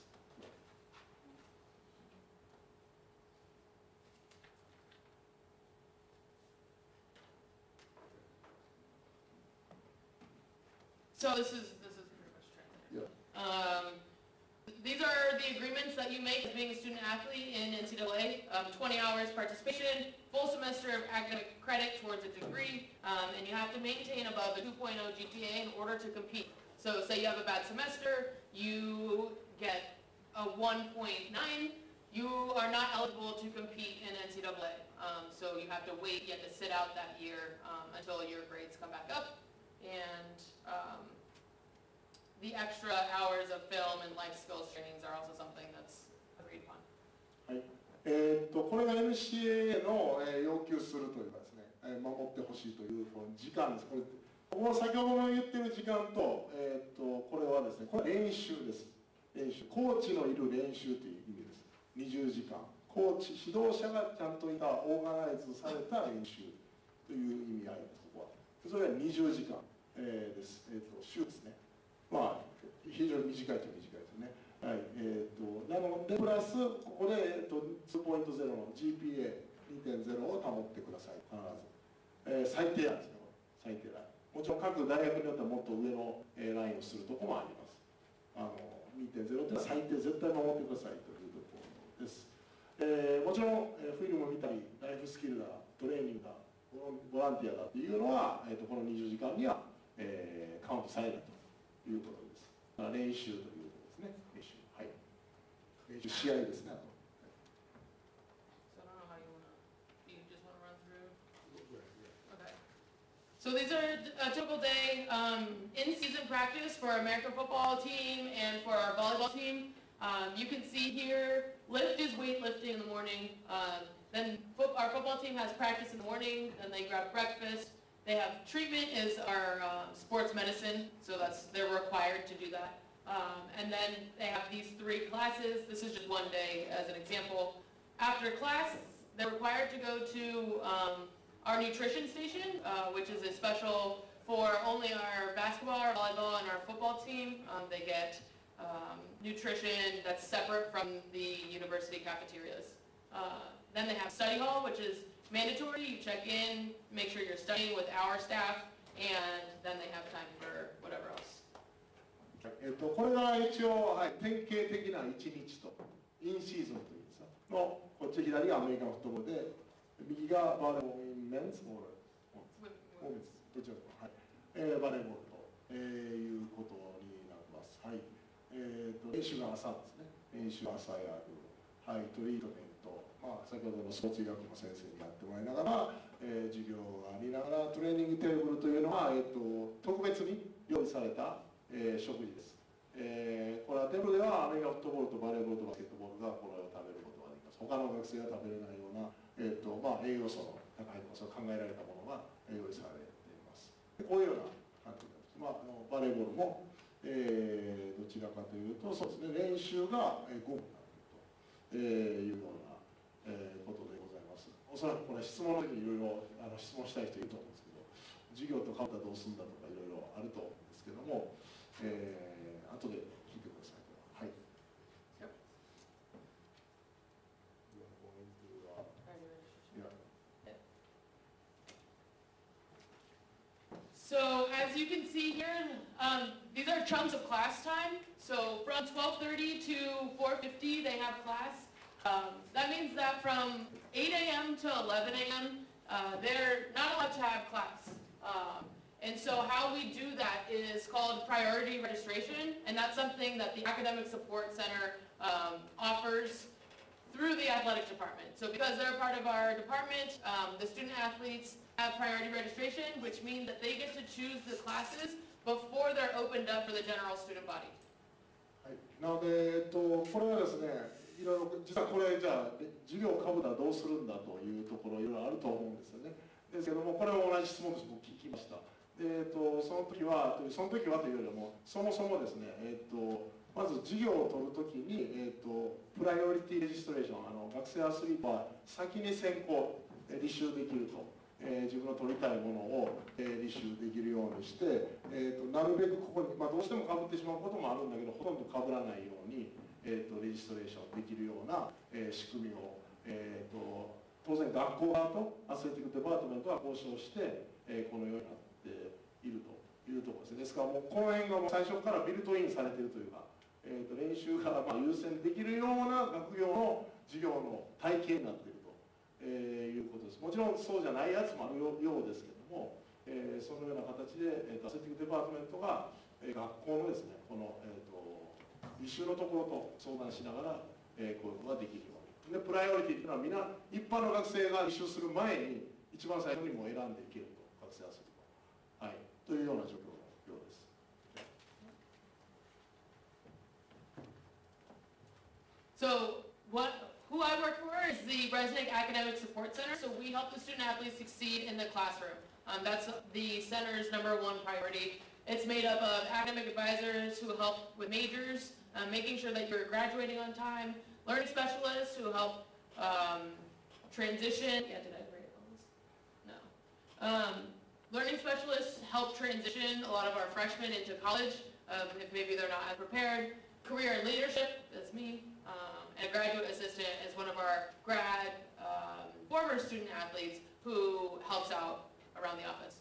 So this is pretty much translated. Yeah. These are the agreements that you make as being a student athlete in NCAA. 20 hours participation, full semester of academic credit towards a degree, and you have to maintain above a 2.0 GPA in order to compete. So say you have a bad semester, you get a 1.9, you are not eligible to compete in NCAA. So you have to wait, you have to sit out that year until your grades come back up. And the extra hours of film and life skills trainings are also something that's agreed upon. はい、これが NCAA の、要求するというかですね、守ってほしいというこの時間です。この先ほどの言ってる時間と、これはですね、これは練習です。練習。コーチのいる練習という意味です。20時間。コーチ、指導者がちゃんといたオーガナイズされた練習という意味合いです、ここは。それは20時間、です。週ですね。非常に短いと短いですね。はい。なので、プラス、ここで、2.0 の GPA2.0 を保ってください。必ず。最低なんですね、最低ライン。もちろん各大学によってはもっと上のラインをするところもあります。2.0 というのは最低絶対守ってくださいというところです。もちろんフィルムを見たり、ライフスキルだ、トレーニングだ、ボランティアだっていうのは、この20時間には、カウントされないということです。練習ということですね。練習。はい。練習、試合ですね。So I don't know how you want to, do you just want to run through? Okay. So these are a typical day in-season practice for our American football team and for our volleyball team. You can see here, lift is weightlifting in the morning. Then our football team has practice in the morning, then they grab breakfast. They have treatment is our sports medicine, so they're required to do that. And then they have these 3 classes. This is just one day as an example. After class, they're required to go to our nutrition station, which is a special for only our basketball, our volleyball, and our football team. They get nutrition that's separate from the university cafeterias. Then they have study hall, which is mandatory. You check in, make sure you're studying with our staff, and then they have time for whatever else. これが一応、典型的な1日と、インシーズンというんですか、のこっち左がアメリカンフットボールで、右がバレーボール、メンズボール、どちらですか、バレーボールと、いうことになります。はい。練習が朝ですね。練習が朝やる。はい、トリートメント。先ほどのスポーツ医学の先生にやってもらいながら、授業がありながら、トレーニングテーブルというのは、特別に用意された、食事です。これはテーブルではアメリカンフットボールとバレーボールとバスケットボールがこれを食べることができます。他の学生が食べれないような、栄養素の高いもの、考えられたものが用意されています。こういうような感じです。バレーボールも、どちらかというと、そうですね、練習が午後になっているというようなことでございます。おそらくこれ質問の時にいろいろ質問したい人いると思うんですけど、授業とかぶったらどうするんだとかいろいろあると思うんですけども、後で聞いてください。はい。So as you can see here, these are chunks of class time. So from 12:30 to 4:50 they have class. That means that from 8 a.m. to 11 a.m. They're not allowed to have class. And so how we do that is called priority registration, and that's something that the Academic Support Center offers through the athletic department. So because they're a part of our department, the student athletes have priority registration, which means that they get to choose the classes before they're opened up for the general student body. はい、なので、これはですね、いろいろ実はこれじゃあ授業をかぶったらどうするんだというところいろいろあると思うんですよね。ですけどもこれは同じ質問です。僕聞きました。で、その時はというよりもそもそもですね、まず授業を取るときに、プライオリティレジストレーション、学生アスリートは先に先行、履修できると、自分の取りたいものを、履修できるようにして、なるべくここに、どうしてもかぶってしまうこともあるんだけど、ほとんどかぶらないように、レジストレーションできるような、仕組みを、当然学校側とアスレティックデパートメントは交渉して、このようになっているというところですね。ですからもうこの辺がもう最初からビルトインされているというか、練習が優先できるような学業の授業の体系になっていると、いうことです。もちろんそうじゃないやつもあるようですけども、そのような形で、アスレティックデパートメントが、学校のですね、この、履修のところと相談しながら、こういうことができるように。で、プライオリティというのはみんな一般の学生が履修する前に一番最初にもう選んでいけると、学生アスリートは。はい、というような状況のようです。So who I work for is the Resnick Academic Support Center. So we help the student athletes succeed in the classroom. That's the center's #1 priority. It's made up of academic advisors who help with majors, making sure that you're graduating on time, learning specialists who help transition. Yeah, did I write all this? No. Learning specialists help transition a lot of our freshmen into college if maybe they're not as prepared. Career and leadership, that's me. And a graduate assistant is one of our former student athletes who helps out around the office.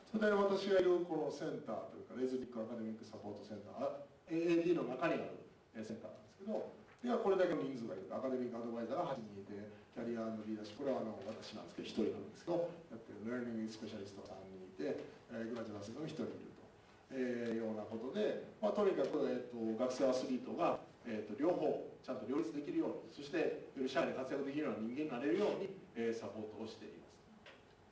それで私がいるこのセンターというかレズニックアカデミックサポートセンター AAD の中にあるセンターなんですけど、ではこれだけの人数がいるアカデミックアドバイザーが8人いて、キャリアリーダーシップ、これは私なんですけど1人なんですけど、やってるラーニングスペシャリストが3人いて、グラジュアスが1人いると、ようなことで、とにかく、学生アスリートが、両方ちゃんと両立できるように、そしてより社会で活躍できるような人間になれるように、サポートをしていま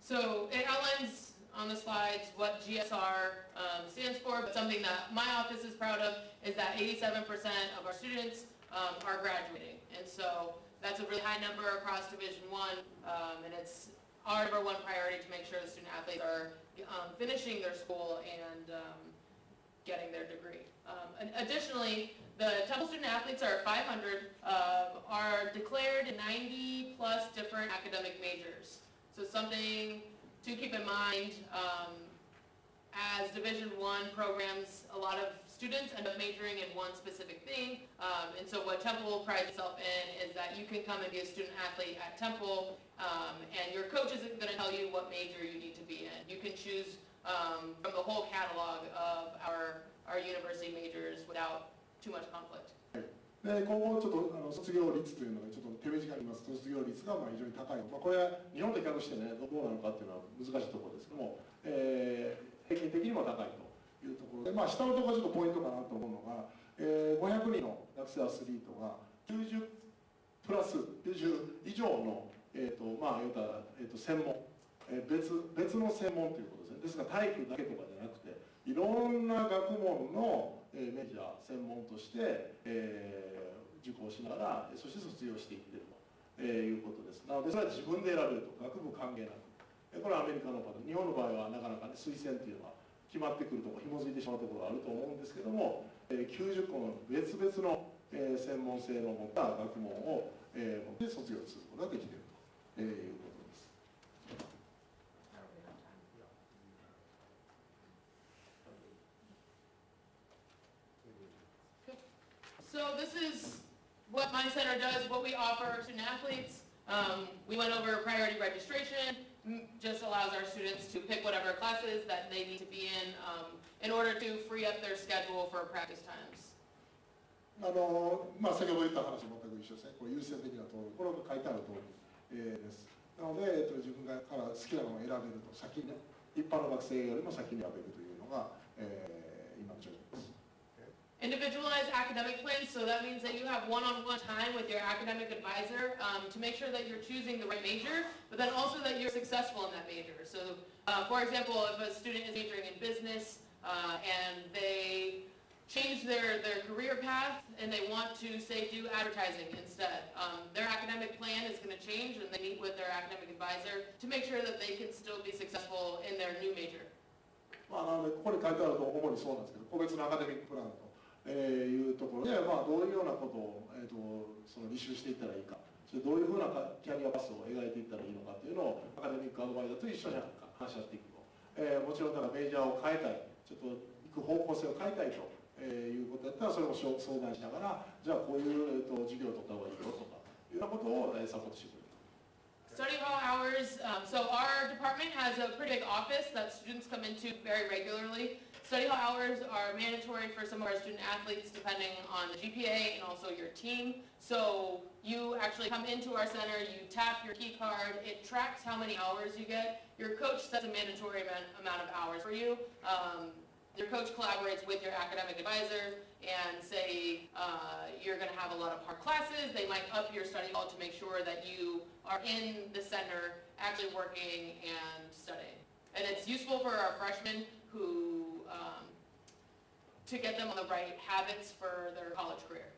す。So it outlines on the slides what GSR stands for, but something that my office is proud of is that 87% of our students are graduating. And so that's a really high number across Division I, and it's our number one priority to make sure the student athletes are finishing their school and getting their degree. Additionally, the Temple student athletes are 500, are declared in 90 plus different academic majors. So something to keep in mind, as Division I programs, a lot of students end up majoring in one specific thing, and so what Temple prides itself in is that you can come and be a student athlete at Temple, and your coach isn't going to tell you what major you need to be in. You can choose from the whole catalog of our university majors without too much conflict. で今後ちょっと卒業率というのがちょっと手短に言いますと卒業率が非常に高い、これは日本と比較してねどうなのかっていうのは難しいところですけども、平均的にも高いというところで、下のところちょっとポイントかなと思うのが、500人の学生アスリートが90プラス90以上の、言うたら、専門、別の専門ということですね。ですから体育だけとかじゃなくていろんな学問のメジャー専門として、受講しながらそして卒業していっているということです。なのでそれは自分で選べると学部関係なく、これはアメリカの場合、日本の場合はなかなか、ね、推薦というのは決まってくるところ紐づいてしまうところがあると思うんですけども、90個の別々の専門性の持った学問を持って卒業することができているということです。So this is what my center does, what we offer student athletes. We went over priority registration, just allows our students to pick whatever classes that they need to be in order to free up their schedule for practice times. 先ほど言った話も全く一緒ですね。これ優先的な通り、これが書いてある通り、です。なので、自分がから好きなのを選べると、先にね、一般の学生よりも先に選べるというのが、今の状況です。Individualized academic plans, so that means that you have one-on-one time with your academic advisor to make sure that you're choosing the right major, but then also that you're successful in that major. So, for example, if a student is majoring in business and they change their career path and they want to, say, do advertising instead, their academic plan is going to change and they meet with their academic advisor to make sure that they can still be successful in their new major. なのでここに書いてあると主にそうなんですけど、個別のアカデミックプランというところで、どういうようなことを、その履修していったらいいか、それどういうふうなキャリアパスを描いていったらいいのかというのをアカデミックアドバイザーと一緒に話し合っていくと、もちろんだからメジャーを変えたい、ちょっと行く方向性を変えたいということだったらそれも相談しながら、じゃあこういう、授業を取った方がいいよとかいうようなことを、サポートしてくれる。Study hall hours, so our department has a pretty big office that students come into very regularly. Study hall hours are mandatory for some of our student athletes depending on the GPA and also your team. So you actually come into our center, you tap your key card, it tracks how many hours you get. Your coach sets a mandatory amount of hours for you. Your coach collaborates with your academic advisor and say you're going to have a lot of hard classes. They might up your study hall to make sure that you are in the center actually working and studying. And it's useful for our freshmen who to get them on the right habits for their college career.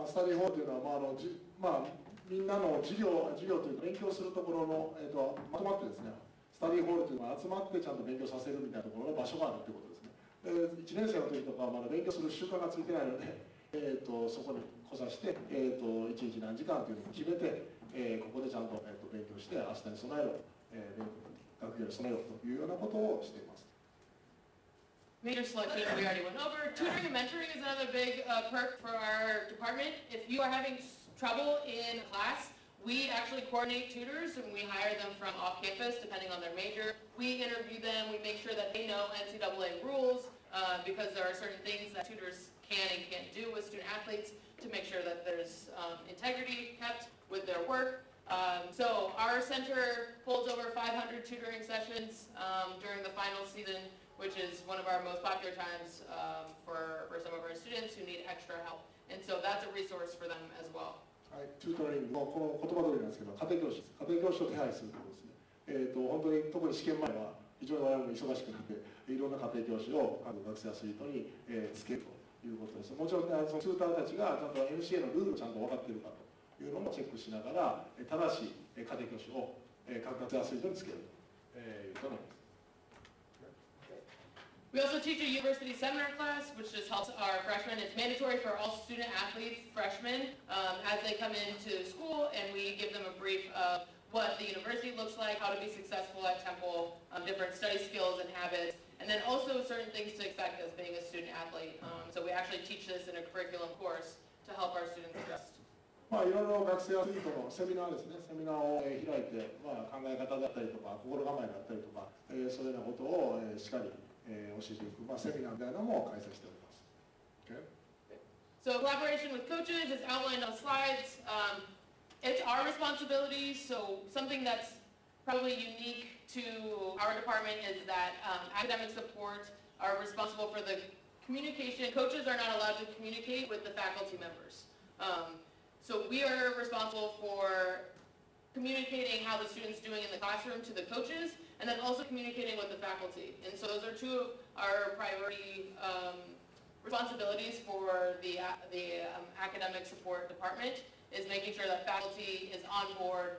スタディホールというのは、みんなの授業というか勉強するところの、まとまってですね、スタディホールというのは集まってちゃんと勉強させるみたいなところの場所があるということですね。1年生の時とかはまだ勉強する習慣がついてないので、そこに来させて、1日何時間というのを決めて、ここでちゃんと、勉強して明日に備えろ、学業に備えろというようなことをしています。Major selection we already went over. Tutoring and mentoring is another big perk for our department. If you are having trouble in class, we actually coordinate tutors and we hire them from off campus depending on their major. We interview them, we make sure that they know NCAA rules because there are certain things that tutors can and can't do with student athletes to make sure that there's integrity kept with their work. So our center holds over 500 tutoring sessions during the final season, which is one of our most popular times for some of our students who need extra help. And so that's a resource for them as well. はい、チュートリングのこの言葉通りなんですけど、家庭教師を手配するということですね。本当に特に試験前は1非常に我々も忙しくなって、いろんな家庭教師を各学生アスリートにつけるということです。もちろん、そのチューターたちがちゃんと NCAA のルールをちゃんと分かっているかというのもチェックしながら、正しい家庭教師を各学生アスリートにつけるということになります。We also teach a university seminar class, which just helps our freshmen. It's mandatory for all student athletes, freshmen, as they come into school, and we give them a brief of what the university looks like, how to be successful at Temple, different study skills and habits, and then also certain things to expect as being a student athlete. So we actually teach this in a curriculum course to help our students adjust. いろいろ学生アスリートのセミナーですね、セミナーを開いて、考え方だったりとか、心構えだったりとか、そういうようなことをしっかり教えていく、セミナーみたいなのも開催しております。Okay? So collaboration with coaches is outlined on slides. It's our responsibility, so something that's probably unique to our department is that academic support are responsible for the communication. Coaches are not allowed to communicate with the faculty members. So we are responsible for communicating how the student's doing in the classroom to the coaches, and then also communicating with the faculty. And so those are two of our priority responsibilities for the academic support department, is making sure that faculty is on board,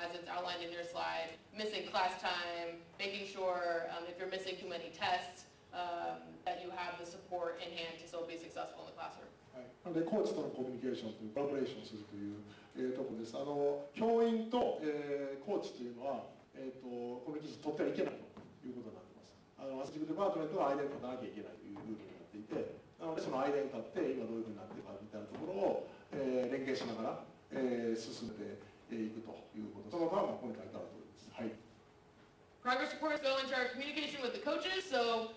as it's outlined in your slide, missing class time, making sure if you're missing too many tests, that you have the support in hand to still be successful in the classroom. なのでコーチとのコミュニケーションというコラボレーションするという、ところです。教員と、コーチというのは、コミュニケーション取ってはいけないということになっています。アスレチックデパートメントは間に立たなきゃいけないというルールになっていて、なのでその間に立って今どういうふうになっているかみたいなところを、連携しながら、進めていくということ。その他はここに書いてある通りです。はい。Progress reports go into our communication with the coaches. So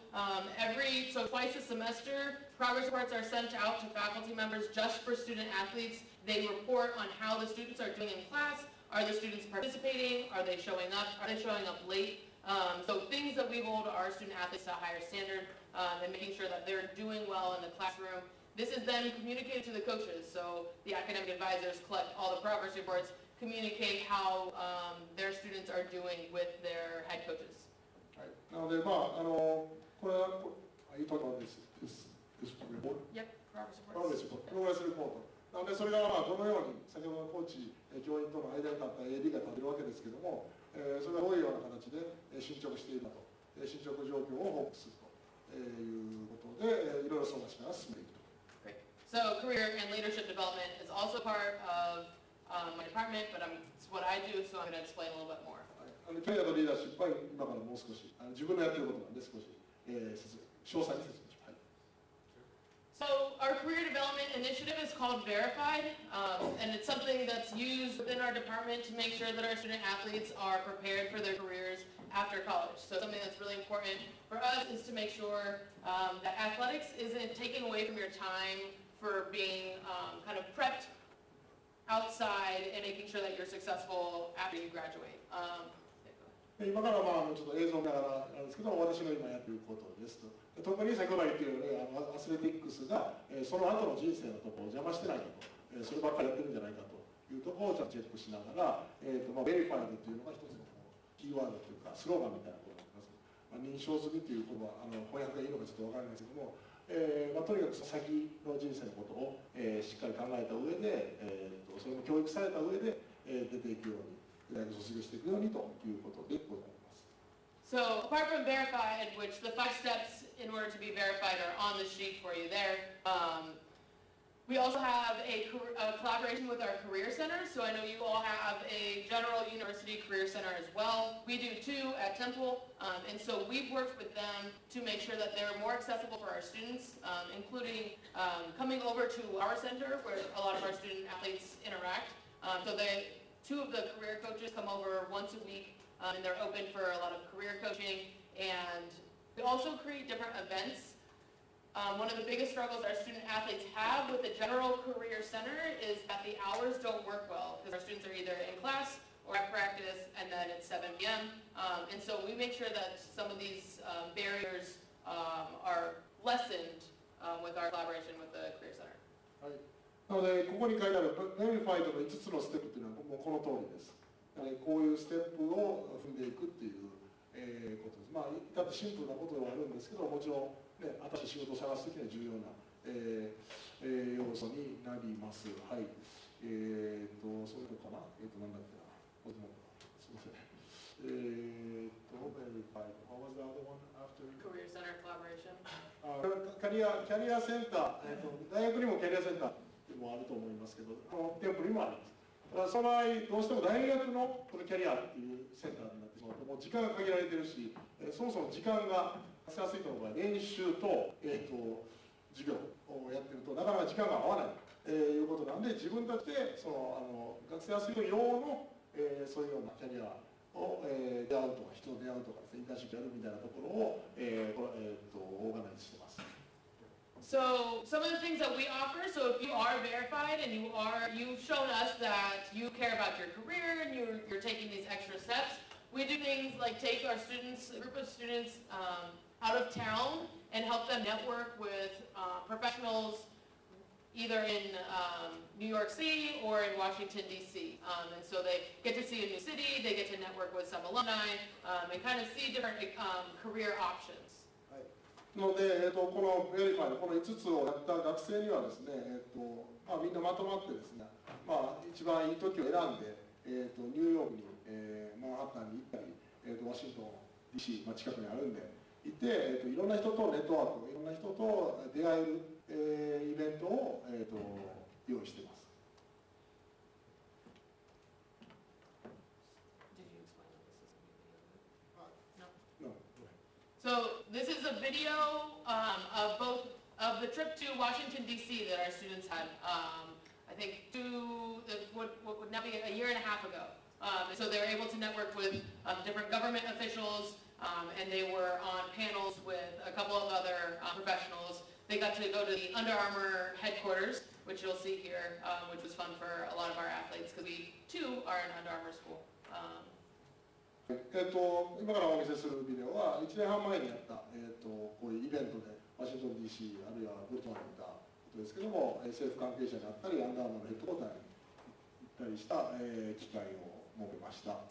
twice a semester, progress reports are sent out to faculty members just for student athletes. They report on how the students are doing in class. Are the students participating? Are they showing up? Are they showing up late? So things that we hold our student athletes to a higher standard, and making sure that they're doing well in the classroom. This is then communicated to the coaches. So the academic advisors collect all the progress reports, communicate how their students are doing with their head coaches. はい。なのでこれはyou talk about this report? Yep, progress report. なのでそれがどのように先ほどのコーチ、教員との間に立った AD が立てるわけですけども、それがどういうような形で進捗しているかと、進捗状況を報告するということで、いろいろ相談しながら進めていくと。Great. So career and leadership development is also part of my department, but it's what I do, so I'm going to explain a little bit more. キャリアとリーダーシップは今からもう少し自分のやっていることなんで少し、詳細に説明します。So our career development initiative is called Verified, and it's something that's used within our department to make sure that our student athletes are prepared for their careers after college. So something that's really important for us is to make sure that athletics isn't taken away from your time for being kind of prepped outside and making sure that you're successful after you graduate. 今からちょっと映像を見ながらなんですけど、私が今やっていることですと。特に先ほど言っているようにアスレティックスがその後の人生のところを邪魔してないかと、そればっかりやってるんじゃないかというところをちゃんとチェックしながら、ベリファイドというのが一つのキーワードというかスローガンみたいなことになります。認証済みという言葉翻訳がいいのかちょっと分からないですけども、とにかく先の人生のことを、しっかり考えた上で、それも教育された上で、出ていくように大学卒業していくようにということでございます。So apart from verified, which the 5 steps in order to be verified are on the sheet for you there, we also have a collaboration with our career center. So I know you all have a general university career center as well. We do too at Temple, and so we've worked with them to make sure that they're more accessible for our students, including coming over to our center where a lot of our student athletes interact. So two of the career coaches come over once a week, and they're open for a lot of career coaching. And we also create different events. One of the biggest struggles our student athletes have with the general career center is that the hours don't work well because our students are either in class or at practice, and then it's 7 p.m. And so we make sure that some of these barriers are lessened with our collaboration with the career center. はい。なのでここに書いてあるベリファイドの5つのステップというのはもうこの通りです。こういうステップを踏んでいくっていう、ことです。まあ至ってシンプルなことではあるんですけど、もちろん、ね、新しい仕事を探すときには重要な、要素になります。はい。それかな。なんだっけな。すみません。What was the other one after? Career Center Collaboration. キャリアセンター、大学にもキャリアセンターもあると思いますけど、店舗にもあります。その場合、どうしても大学のこのキャリアっていうセンターになってしまうと、もう時間が限られてるし、そもそも時間が使いやすいのが練習と、授業をやってると、なかなか時間が合わないということなんで、自分たちでその学生アスリート用の、そういうようなキャリアを、出会うとか、人と出会うとかですね、インターンシップやるみたいなところを、オーガナイズしてます。So some of the things that we offer, so if you are verified and you've shown us that you care about your career and you're taking these extra steps, we do things like take our students, a group of students out of town and help them network with professionals either in New York City or in Washington, D.C. And so they get to see a new city, they get to network with some alumni, and kind of see different career options. ので、このベリファイのこの5つをやった学生にはですね、みんなまとまってですね、一番いい時を選んで、ニューヨークに、マンハッタンに行ったり、ワシントン DC、近くにあるんで行って、いろんな人とネットワーク、いろんな人と出会える、イベントを、用意しています。So this is a video of the trip to Washington, D.C. that our students had, I think, what would now be a year and a half ago. And so they were able to network with different government officials, and they were on panels with a couple of other professionals. They got to go to the Under Armour headquarters, which you'll see here, which was fun for a lot of our athletes because we, too, are an Under Armour school. 今からお見せするビデオは1年半前にやった、こういうイベントでワシントン DC あるいはブルトンに行ったことですけども、政府関係者であったりアンダーマンのヘッドコーターに行ったりした、機会を設けました。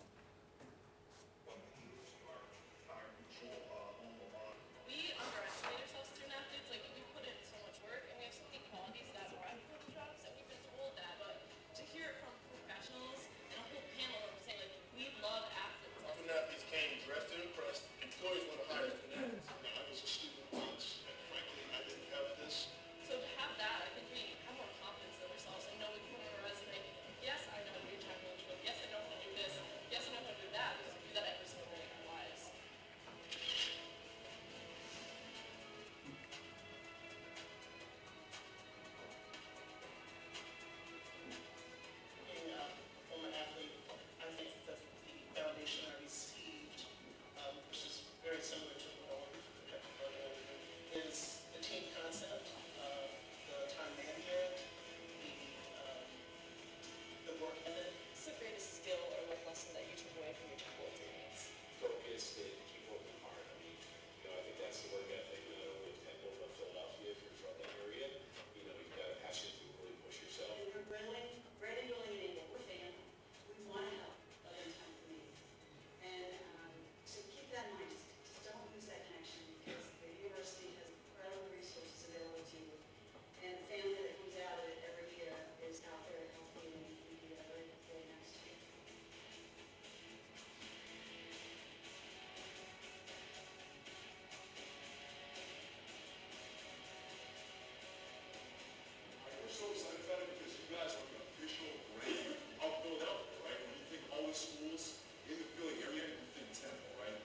So excited about it because you guys are the official brand of Philadelphia, right? When you think all the schools in the Philly area, you think Temple, right?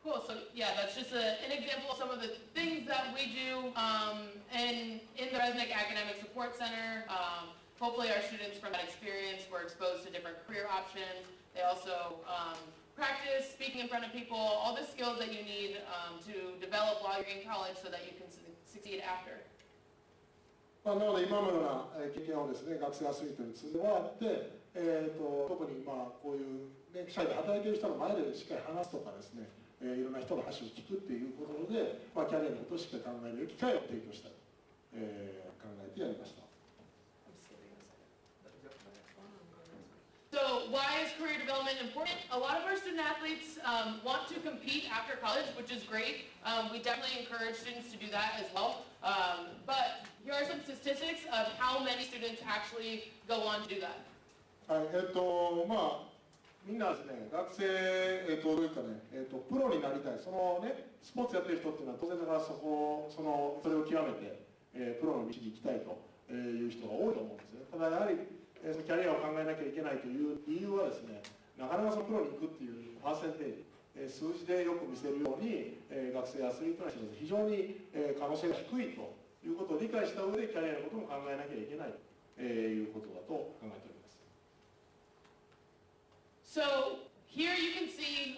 Cool. So yeah, that's just an example of some of the things that we do in the Resnick Academic Support Center. Hopefully our students from that experience were exposed to different career options. They also practice speaking in front of people, all the skills that you need to develop while you're in college so that you can succeed after. なので今のような経験をですね、学生アスリートに積んでもらって、特にこういう、ね、社会で働いている人の前でしっかり話すとかですね、いろんな人の話を聞くっていうことで、キャリアのことをしっかり考える機会を提供したいと、考えてやりました。So why is career development important? A lot of our student athletes want to compete after college, which is great. We definitely encourage students to do that as well. But here are some statistics of how many students actually go on to do that. はい、みんなですね、学生、どういうかね、プロになりたい、そのね、スポーツやってる人っていうのは当然ながらそれを極めて、プロの道に行きたいという人が多いと思うんですね。ただやはりキャリアを考えなきゃいけないという理由はですね、なかなかそのプロに行くっていうパーセンテージ、数字でよく見せるように、学生アスリートの人たち非常に可能性が低いということを理解した上でキャリアのことも考えなきゃいけないということだと考えております。So here you can see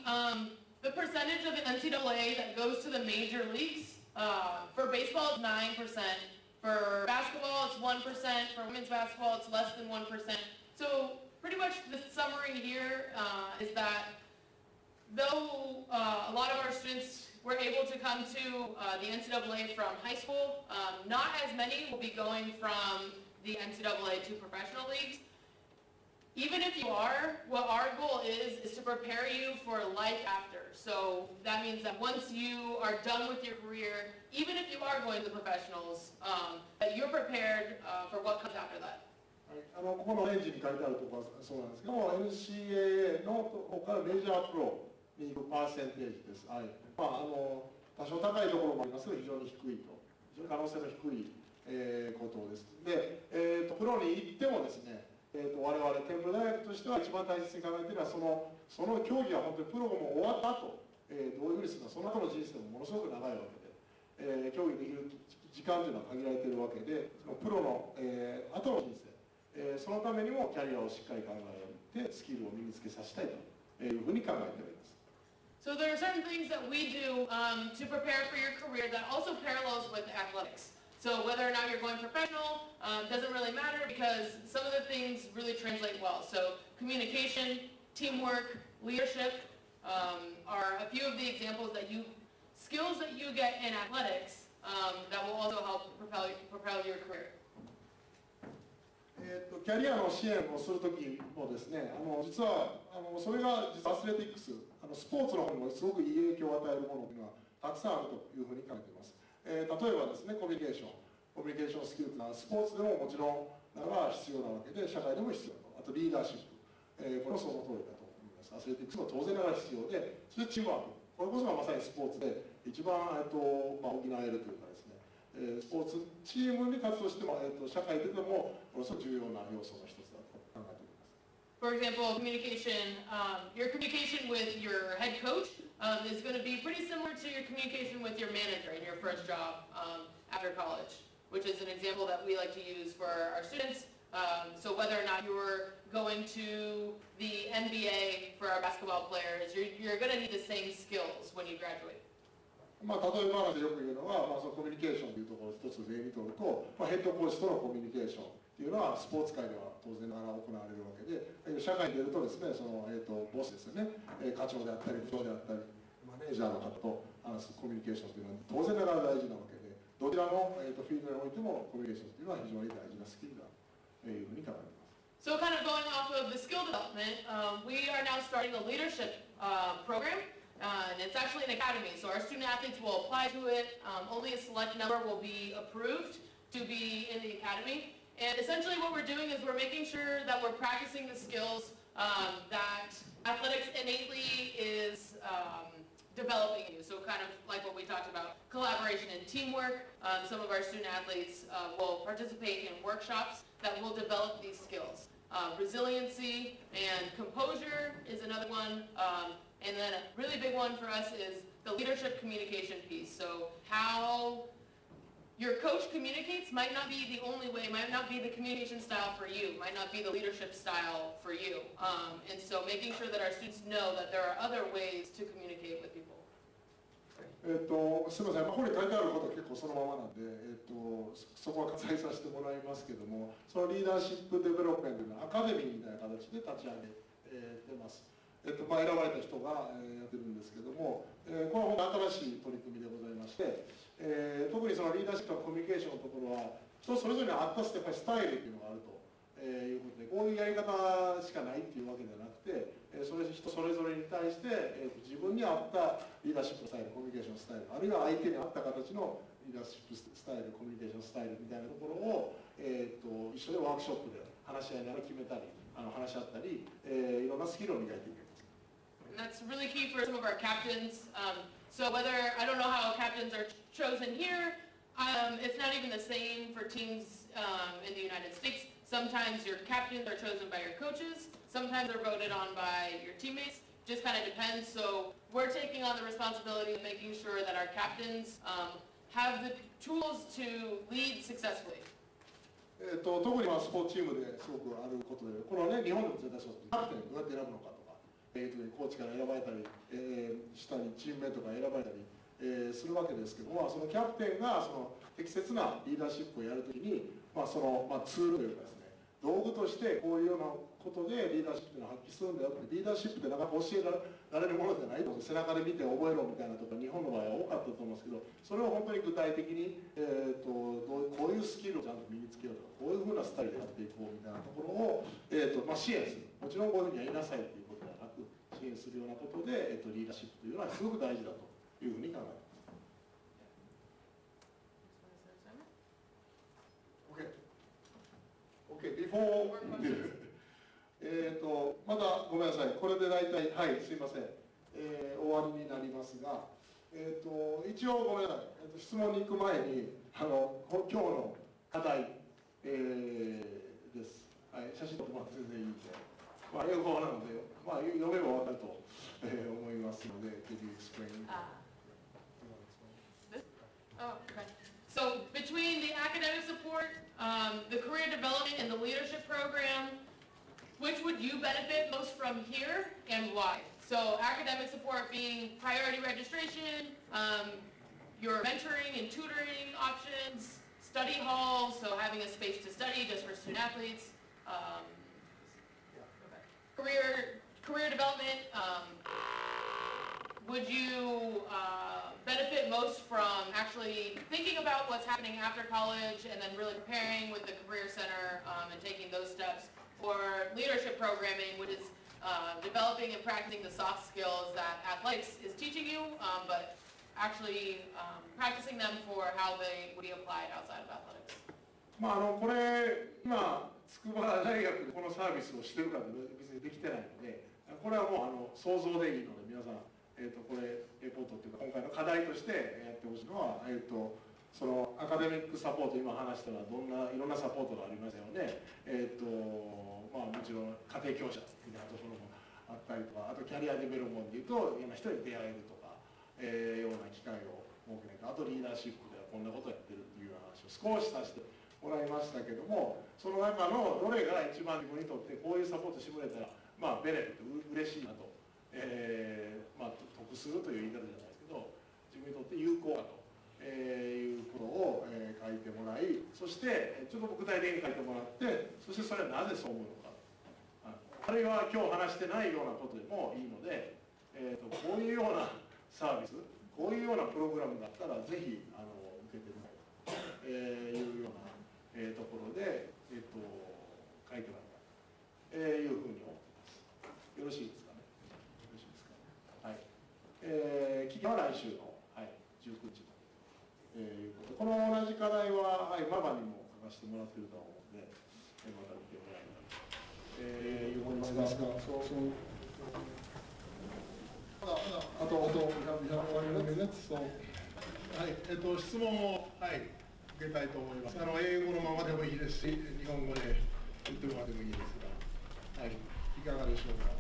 the percentage of the NCAA that goes to the major leagues. For baseball, it's 9%. For basketball, it's 1%. For women's basketball, it's less than 1%. So pretty much the summary here is that though a lot of our students were able to come to the NCAA from high school, not as many will be going from the NCAA to professional leagues. Even if you are, what our goal is to prepare you for life after. So that means that once you are done with your career, even if you are going to the professionals, that you're prepared for what comes after that. ここのレンジに書いてあるところはそうなんですけども、NCAA の方からメジャープロに行くパーセンテージです。はい、多少高いところもありますけど、非常に低いと、非常に可能性の低い、ことです。で、プロに行ってもですね、我々テンプル大学としては一番大切に考えているのはその競技が本当にプロも終わった後、どういうふうにするのか、その後の人生もものすごく長いわけで、競技できる時間というのは限られているわけで、そのプロの、後の人生、そのためにもキャリアをしっかり考えてスキルを身につけさせたいというふうに考えております。So there are certain things that we do to prepare for your career that also parallels with athletics. So whether or not you're going professional doesn't really matter because some of the things really translate well. So communication, teamwork, leadership are a few of the examples skills that you get in athletics that will also help propel your career. キャリアの支援をするときもですね、実はそれが実はアスレティックス、スポーツの方にもすごくいい影響を与えるものというのはたくさんあるというふうに考えています。例えばですね、コミュニケーションスキルというのはスポーツでももちろん必要なわけで、社会でも必要だと。あとリーダーシップ、これもその通りだと思います。アスレティックスも当然ながら必要で、そしてチームワーク、これこそがまさにスポーツで一番補えるというかですね、スポーツチームに活動しても、社会でもものすごく重要な要素の一つだと考えております。For example, communication, your communication with your head coach is going to be pretty similar to your communication with your manager in your first job after college, which is an example that we like to use for our students. So whether or not you're going to the NBA for our basketball players, you're going to need the same skills when you graduate. 例え話でよく言うのは、そのコミュニケーションというところを一つ例にとると、ヘッドコーチとのコミュニケーションっていうのはスポーツ界では当然ながら行われるわけで、社会に出るとですね、ボスですよね、課長であったり部長であったりマネージャーの方と話すコミュニケーションというのは当然ながら大事なわけで、どちらのフィールドにおいてもコミュニケーションというのは非常に大事なスキルだというふうに考えています。So kind of going off of the skill development, we are now starting a leadership program. And it's actually an academy, so our student athletes will apply to it. Only a select number will be approved to be in the academy. And essentially what we're doing is we're making sure that we're practicing the skills that athletics innately is developing you. So kind of like what we talked about, collaboration and teamwork. Some of our student athletes will participate in workshops that will develop these skills. Resiliency and composure is another one. And then a really big one for us is the leadership communication piece. So how your coach communicates might not be the only way, might not be the communication style for you, might not be the leadership style for you. And so making sure that our students know that there are other ways to communicate with people. すみません、ここに書いてあることは結構そのままなんで、そこは割愛させてもらいますけども、そのリーダーシップデベロップメントのアカデミーみたいな形で立ち上げてます。選ばれた人がやってるんですけども、これは本当新しい取り組みでございまして、特にそのリーダーシップのコミュニケーションのところは、人それぞれに合ったスタイルっていうのがあると。いうことで、こういうやり方しかないっていうわけではなくて、人それぞれに対して、自分に合ったリーダーシップスタイル、コミュニケーションスタイル、あるいは相手に合った形のリーダーシップスタイル、コミュニケーションスタイルみたいなところを、一緒でワークショップで話し合いながら決めたり、話し合ったり、いろんなスキルを磨いていく。And that's really key for some of our captains. So whether, I don't know how captains are chosen here, it's not even the same for teams in the United States. Sometimes your captains are chosen by your coaches. Sometimes they're voted on by your teammates. Just kind of depends. So we're taking on the responsibility of making sure that our captains have the tools to lead successfully. 特にスポーツチームですごくあることで、このね、日本でも絶対そうです。キャプテンどうやって選ぶのかとか、コーチから選ばれたり、下にチームメイトから選ばれたり、するわけですけども、そのキャプテンがその適切なリーダーシップをやるときに、そのツールというかですね、道具としてこういうようなことでリーダーシップを発揮するんだよって、リーダーシップってなかなか教えられるものじゃないと思う。背中で見て覚えろみたいなとか日本の場合は多かったと思うんですけど、それを本当に具体的に、こういうスキルをちゃんと身につけようとか、こういうふうなスタイルでやっていこうみたいなところを、支援する。もちろんこういうふうにやりなさいっていうことではなく、支援するようなことで、リーダーシップというのはすごく大事だというふうに考えます。Okay, before まだごめんなさい、これで大体、はい、すいません、終わりになりますが、一応ごめんなさい、質問に行く前に、今日の課題、です。はい、写真撮ってもらって全然いいんで、英語なので、読めば分かると、思いますので、Could you explain? Oh, okay. So between the academic support, the career development, and the leadership program, which would you benefit most from here and why? So academic support being priority registration, your mentoring and tutoring options, study halls, so having a space to study just for student athletes, career development, would you benefit most from actually thinking about what's happening after college and then really preparing with the Career Center and taking those steps, or leadership programming, which is developing and practicing the soft skills that athletics is teaching you, but actually practicing them for how they would be applied outside of athletics? これ今筑波大学でこのサービスをしてるかって別にできてないので、これはもう想像でいいので皆さん、これレポートっていうか今回の課題としてやってほしいのは、そのアカデミックサポート、今話したのはいろんなサポートがありますよね。もちろん家庭教師みたいなところもあったりとか、あとキャリアデベロメントでいうといろんな人に出会えるとか、ような機会を設けないと、あとリーダーシップではこんなことやってるっていうような話を少しさせてもらいましたけども、その中のどれが一番自分にとってこういうサポートしてくれたらベネフィット嬉しいなと、得するという言い方じゃないですけど、自分にとって有効だと、いうことを、書いてもらい、そしてちょっと具体的に書いてもらって、そしてそれはなぜそう思うのか、あるいは今日話してないようなことでもいいので、こういうようなサービス、こういうようなプログラムだったらぜひ受けてみたいと、いうような、ところで、書いてもらいたい、いうふうに思ってます。よろしいですかね。よろしいですかね。はい。期間は来週の、19日まで、いうことで、この同じ課題は、ママにも書かせてもらってると思うので、また見てもらえればと、思いますが、あと100minutes、質問を、受けたいと思います。英語のままでもいいですし、日本語で言ってもらってもいいですが、いかがでしょうか。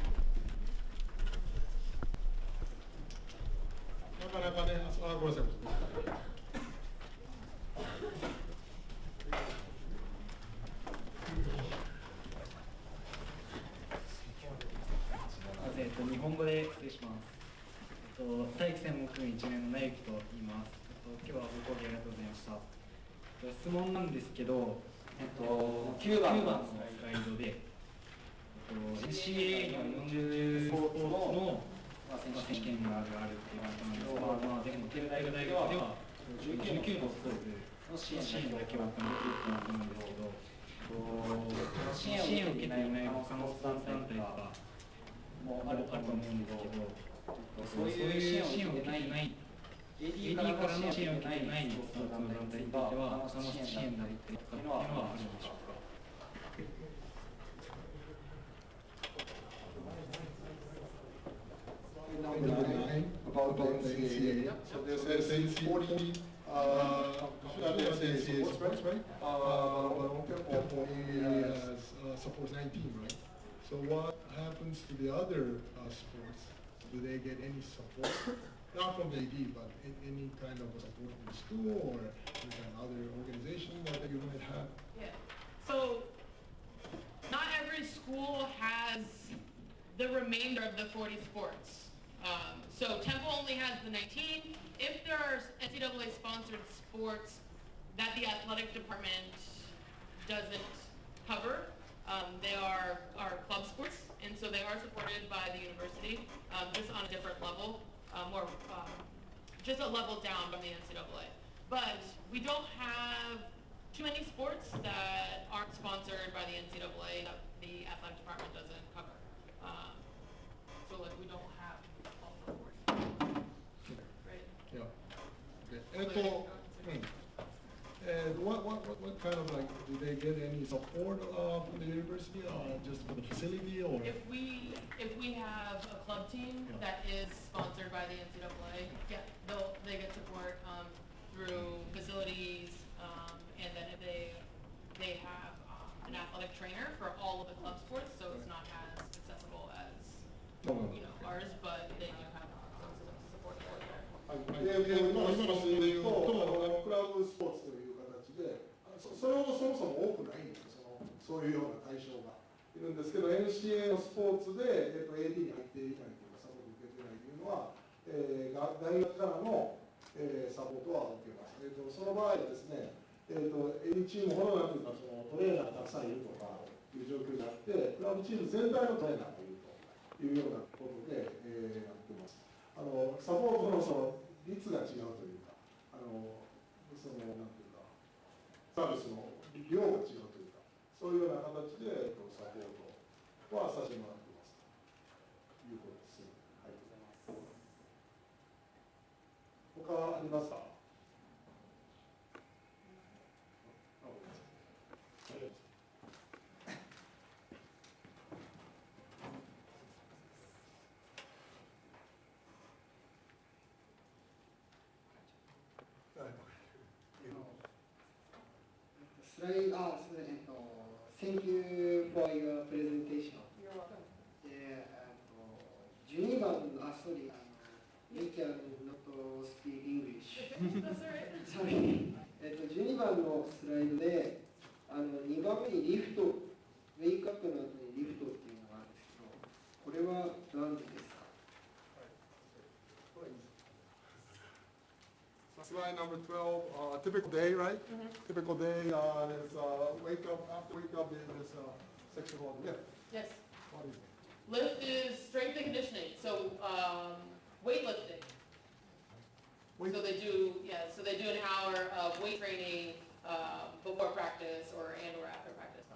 なかなかね、ごめんなさい。日本語で失礼します。体育専門1年の直樹と言います。今日はご講義ありがとうございました。質問なんですけど、9番のスライドで、NCAA には40スポーツの選手権があるっていうことなんですが、でも、テル大学では19のスポーツの支援だけは出ていると思うんですけど、支援を受けていない他のスポーツ団体とかもあると思うんですけど、そういう支援を受けていない、AD からの支援を受けていないスポーツの団体については、他の支援だっていうのはあるんでしょうか。Number 9 about the NCAA. So there's NCAA 40, NCAA sports, right? Temple supports 19, right? So what happens to the other sports? Do they get any support? Not from the AD, but any kind of support from the school or any kind of other organization that you might have? Yeah. So not every school has the remainder of the 40 sports. So Temple only has the 19. If there are NCAA sponsored sports that the athletic department doesn't cover, they are club sports, and so they are supported by the university, just on a different level, just a level down from the NCAA. But we don't have too many sports that aren't sponsored by the NCAA that the athletic department doesn't cover. So like we don't have all the sports, right? Yeah. Okay. What kind of like, do they get any support from the university just for the facility or? If we have a club team that is sponsored by the NCAA, yeah, they get support through facilities, and then if they have an athletic trainer for all of the club sports, so it's not as accessible as ours, but they do have some support for it there. 今の数字でいうと、クラブスポーツという形で、それほどそもそも多くないんですよ、そういうような対象がいるんですけど、NCAA のスポーツで、AD に入っていないというか、サポートを受けていないというのは、大学からの、サポートは受けます。その場合はですね、AD チームほどなんていうか、トレーナーがたくさんいるとかいう状況があって、クラブチーム全体のトレーナーがいるというようなことで、やってます。サポートの率が違うというか、なんていうか、サービスの量が違うというか、そういうような形でサポートはさせてもらっていますということです。はい。他ありますか？Thank you for your presentation. You're welcome. 12番sorry, you can not speak English. That's all right. Sorry. 12番のスライドで2番目にリフト、ウェイクアップの後にリフトっていうのがあるんですけど、これは何でですか？Slide number 12, typical day, right? Typical day, there's wake up, after wake up, there's section called lift. Yes. What is it? Lift is strength and conditioning. So weightlifting. So they do an hour of weight training before practice or after practice.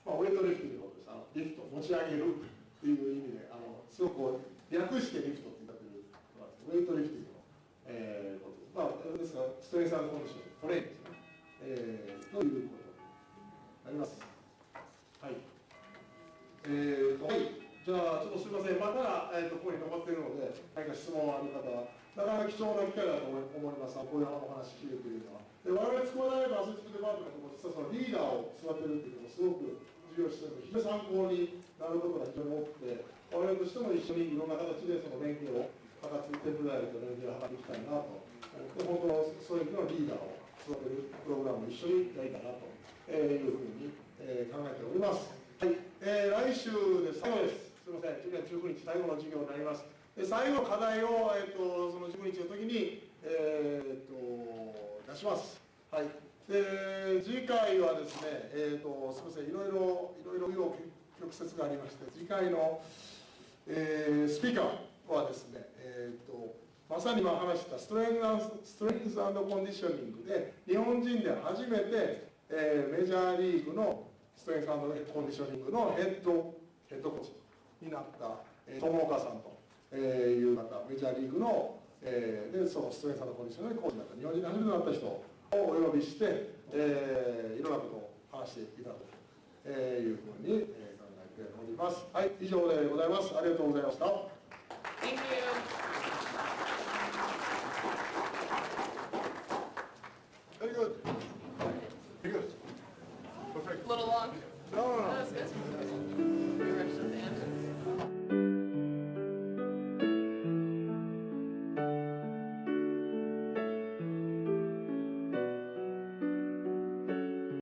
ウェイトリフティングのことです。リフト、持ち上げるっていう意味で、すごくこう略してリフトって言ってるウェイトリフティングの、ことです。ですからストレス&コンディション、トレーニングですね、ということになります。はい。はい。じゃあちょっとすみません。まだ、ここに残っているので、何か質問ある方は、なかなか貴重な機会だと思います。こういうお話聞けるというのは。で我々筑波大学アスレチックデパートメントも実はそのリーダーを育てるというのをすごく重要視しているので、非常に参考になることが非常に多くて、我々としても一緒にいろんな形でその連携を図って、テンプ大学と連携を図っていきたいなと。本当のそういうのリーダーを育てるプログラムを一緒にやりたいなというふうに考えております。はい、来週で最後です。すみません、10月19日最後の授業になります。最後の課題を、その15日の時に、出します。はい。で、次回はですね、すみません、いろいろ紆余曲折がありまして、次回の、スピーカーはですね、まさに今話したストレングス&コンディショニングで、日本人で初めて、メジャーリーグのストレングス&コンディショニングのヘッドコーチになった、友岡さんという方、メジャーリーグの、でそのストレングス&コンディショニングのコーチになった、日本人で初めてなった人をお呼びして、いろんなことを話していただくというふうに考えております。はい、以上でございます。ありがとうございました。Thank you.